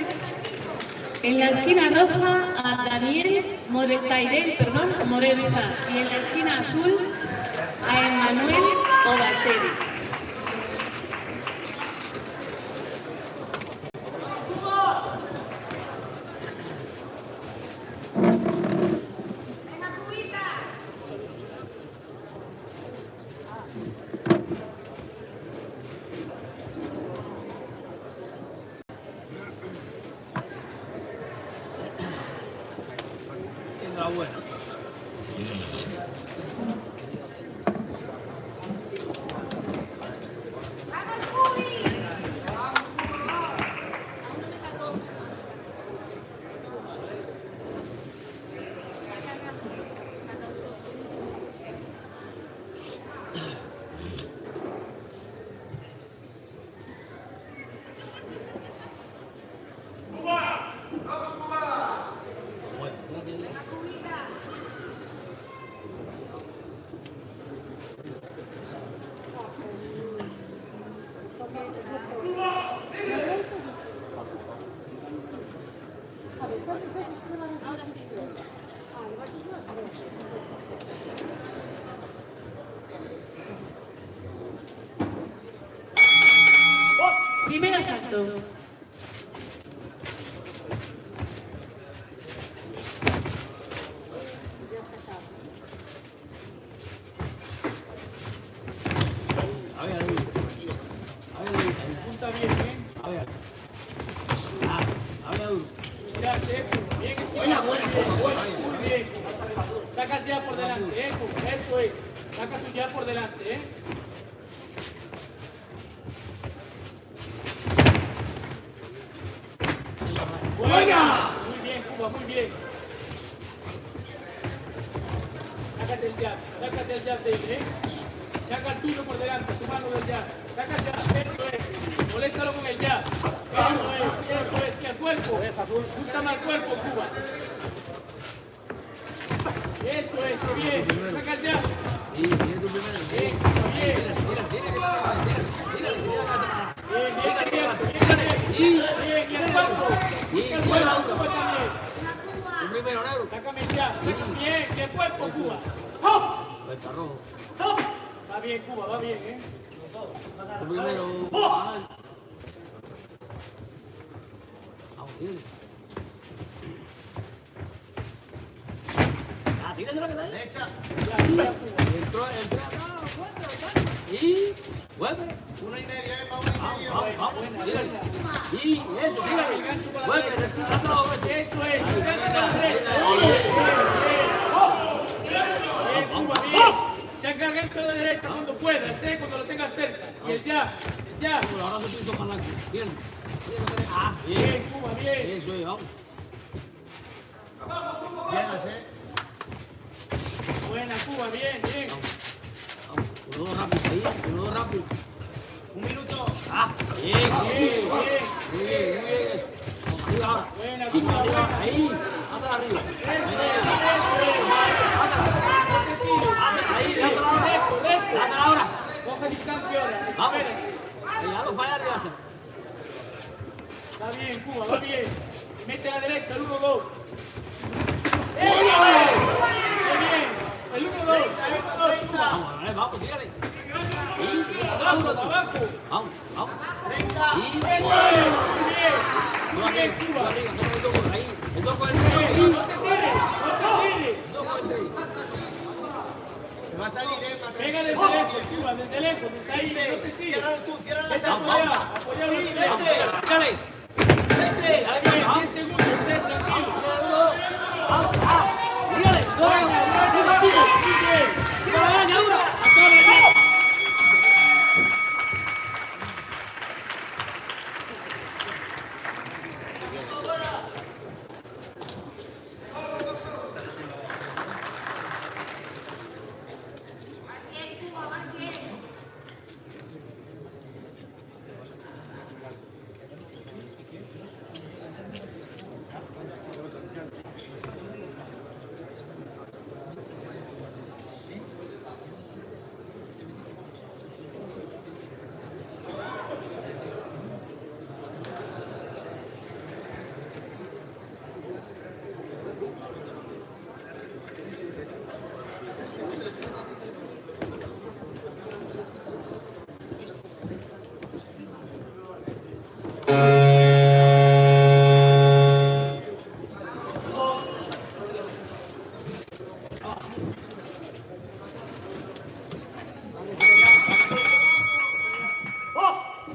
en la esquina roja a Daniel Morenza y en la esquina azul a Emmanuel Obacheri. Primer asalto. Punta bien, ¿eh? Mira, bien, bien. Sacas ya por delante, ¿eh? Eso es. Sacas tu ya por delante, ¿eh? ¡Buena! Muy bien, Cuba, muy bien. Sácate el jab de él, ¿eh? Saca el tuyo por delante, tu mano del jab. Saca el jab, eso es. Moléstalo con el jab. Eso es, y al cuerpo. Gusta más cuerpo, Cuba. Eso es, bien. Saca el jab. Bien, bien. Bien, y el cuerpo. Sácame ya, bien, y el cuerpo, Cuba. Va bien, Cuba, va bien, ¿eh? Tírase la que está ahí. Derecha. Entró. Y vuelve. 1,5, para 1,5. Vamos, tírale. Y eso, tírale. El gancho con la Vuelve, derecha. respirando. Eso es, el gancho con la derecha. Bien, Cuba, bien. Saca el gancho de la derecha cuando puedas, ¿eh? Cuando lo tengas cerca. Y el jab, Ahora se puso para adelante. Bien. Bien, Cuba, bien. Eso es, vamos. Buena, Cuba, bien, bien. Uno rápido ahí, uno rápido. 1 minuto. Bien. Bien, bien. Arriba ahora. Buena, Cuba, buena. Ahí, hasta arriba. Ahí, hasta ahora. Coge distancia ahora. Vamos. Espérate. Ya no falla de hacer. Va bien, Cuba, va bien. Y mete a la derecha, el 1-2. Bien. El 1-2. Vamos, tírale. Abajo, abajo. Vamos. Eso es. Muy bien. Muy bien, Cuba. Ahí, el dos con el No te tires, no te tires. Te va a salir, Pega desde lejos, Cuba, desde lejos, desde ahí, no te tires. Ciérralo tú, cierra la Vete segunda. apoyado, apoyado. Sí, vete. Tírale. Bien, 10 segundos, tranquilo.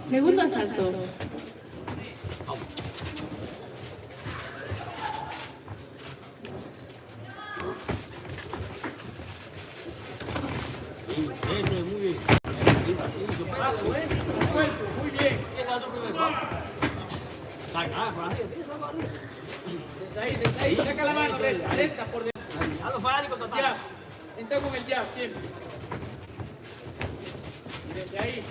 Segundo asalto. Eso es muy bien. Abajo, muy bien. Esa es tu primera. Vamos. Saca, por arriba. Desde ahí, saca la mano recta, por dentro. A los fanáticos total. Jab. Entra con el jab siempre. Desde ahí.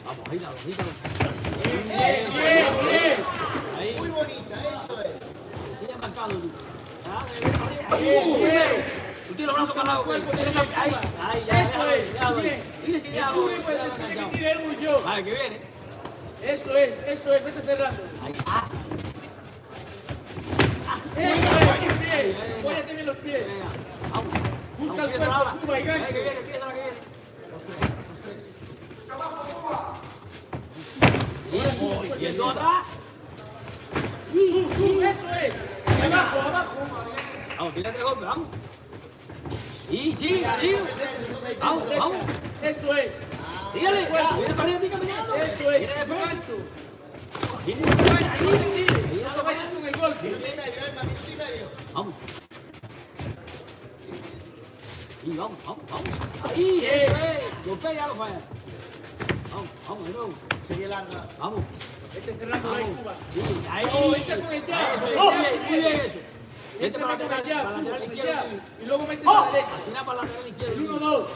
Vamos, ahí, bien. Ahí. Muy bonita, eso es. Sigue marcado tú. Bien. Tú tienes los brazos parados, güey. Ahí, ya. Eso es. Vale, que viene. Eso es, vete cerrando. Ahí. Eso es, muy bien. Póyate bien los pies. Vamos. Busca el cuerpo, Cuba y gancho. Que viene, empieza la que viene. Y el dos atrás. Eso es. Abajo. Vamos, tírate el golpe, vamos. Y sigue. Vamos. Eso es. Dígale, viene para arriba, caminando. Eso es. Viene de gancho. Viene de gancho. Ahí no lo vayas con el golpe. Vamos. Y vamos. Ahí, eso es. Golpea y ya lo falla. Vamos, de nuevo. Sigue larga. Vamos. Este cerrando la Cuba. Sí, ahí. Entra con el jab. Eso, muy bien eso. Vete para lateral izquierdo. Y luego mete la derecha. Así nada para lateral izquierdo. El 1-2.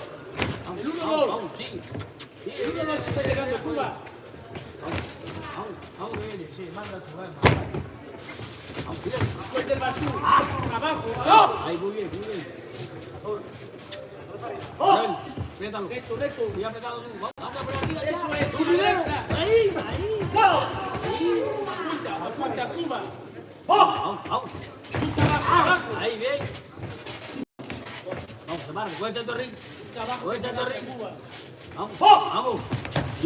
Vamos, El 1-2. Vamos, sí. El 1-2 está llegando Cuba. Vamos, que viene. Sí, manda tu mano. Vamos, tírale. Suelta el basú. Abajo. Ahí, muy bien. Apriétalo. Recto. Voy apretando tú. Vamos, anda por arriba. Eso es. Tú Tu derecha. Ahí. Ahí. Apunta Cuba. Vamos. Busca abajo. Ahí, bien. Vamos, se para. Coge el torrín. Busca abajo. Coge el torrín. Cuba. Vamos. Y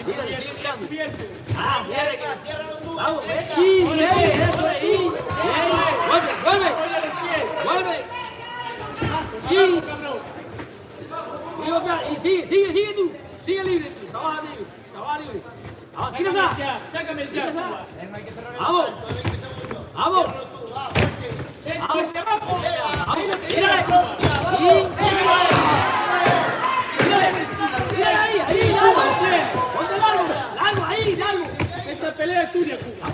mira, sigue tirando. Pierde. Viene que... Ciérralo tú. Vamos, bien, eso es, bien. Vuelve. Abajo, cabrón. Y sigue tú. Sigue libre. Estaba libre. Vamos, tira esa. Sácame el jab, Cuba. No hay que cerrar el Vamos. salto, 20 segundos. Vamos. Ciérralo tú, va, fuerte. Eso es, abajo. Vamos, Tira. ahí, ponte largo, ahí. Esta pelea es tuya, Cuba.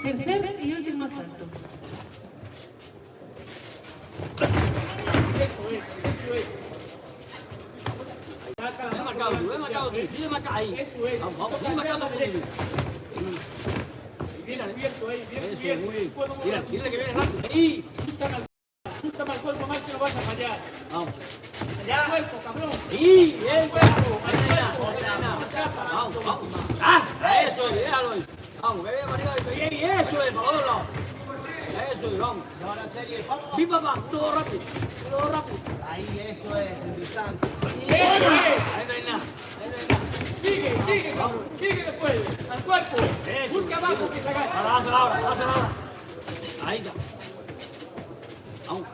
Tercer y último asalto. Eso es. Ven marcado tú. Sigue marcado ahí. Eso es. Vamos, sigue marcando tú. Bien cubierto ahí, bien Eso, cubierto. muy bien. Puedo Mira, mover. dile que viene rápido. Ahí. Busca mal cuerpo más que no vas a fallar. Vamos. Cuerpo, cabrón. Ahí, bien. Cuerpo, Vamos. Eso es, déjalo ahí. Vamos, que viene para arriba. Bien, eso es, para los dos lados. Eso es, vamos. Y ahora serie, vamos. Vi, papá, todo rápido. Ahí, eso es, en distancia. Eso es. Ahí no hay nada. Sigue, cabrón. Sigue después. Al cuerpo. Eso. Busca abajo que se agache. Dásela ahora. Ahí está. Vamos.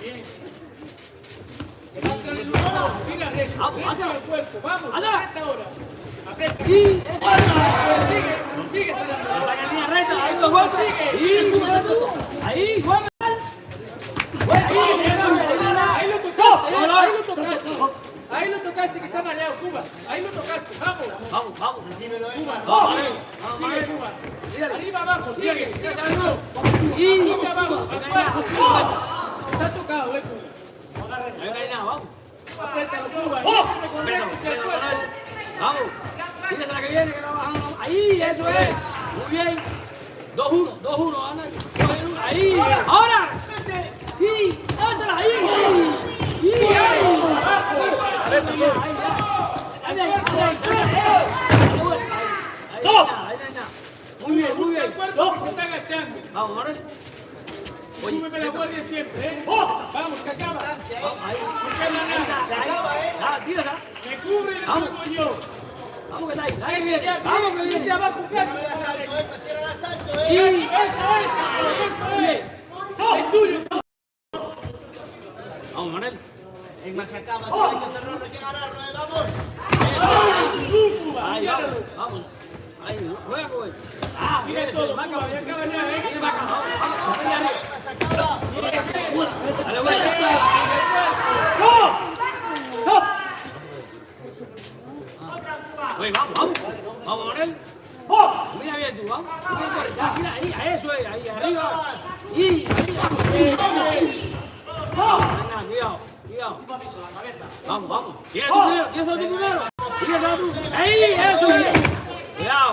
Bien. Levántale el uno. Mira, recto. Vamos, Recto hazlo. al cuerpo. Vamos, Hazlo. recta ahora. Aprieta. Y eso. Sigue. Saca en línea recta. Ahí los Juan. Sigue. Ahí, Juan. Ahí lo tocaste. Ahí lo tocaste, que está mareado, Cuba. Ahí lo tocaste. Vamos. Cuba. Sigue, Cuba. Arriba, abajo. Sigue. Y abajo. Está tocado, Cuba. Ahí no hay nada, vamos. Apriétalo, Cuba. Vamos. Tírate la que viene, que la bajamos. Ahí, eso es. Muy bien. 2-1, anda. Ahí. Ahora. Y, ¡házala ahí! ¡Y ahí! Muy bien. El cuerpo que se está agachando. Vamos, Manuel. Súbeme la guardia siempre, ¿eh? Vamos, que acaba. Ahí. Se acaba, ¿eh? Tírala. Me cubre y le subo yo. Vamos, que está ahí. Ahí viene. Vamos, que viene de abajo. Cierra el asalto, Y eso es. Es tuyo. Vamos, Manuel. En Masacaba tiene que cerrarlo, hay que ganarlo, vamos. Ahí, vamos. Ahí, juega, güey. Mira todo, ya acaba ya, Viene para acá, vamos. Masacaba. Dale, güey. Güey, vamos. Vamos, Manuel. Mira bien tú, vamos. Mira ahí, eso es, ahí arriba. Y ahí, cuidado. Vamos. Tíralo tú primero. Ahí, eso bien. Cuidado.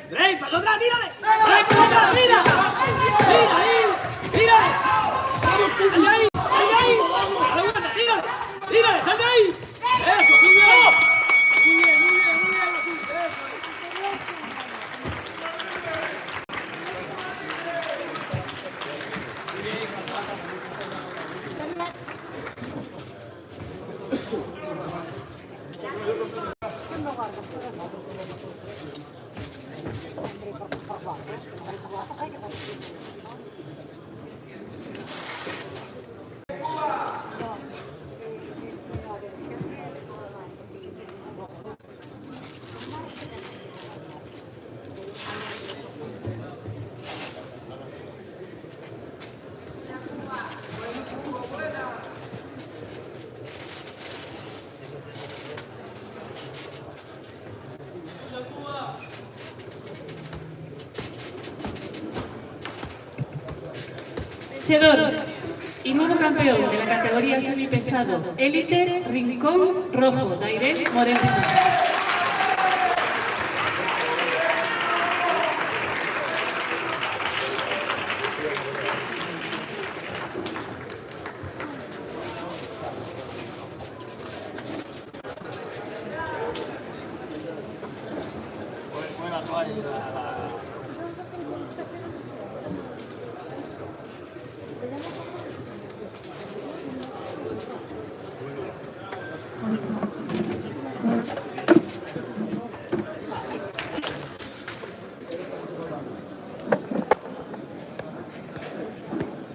Break, pasó atrás, tírale. Break, pasó atrás, mira. Mira ahí, tírale. Ahí. A la vuelta, tírale, sal de ahí. Eso, muy bien. Vencedor y nuevo campeón de la categoría semipesado élite, Rincón Rojo, Dairel Moreno. Buena toalla.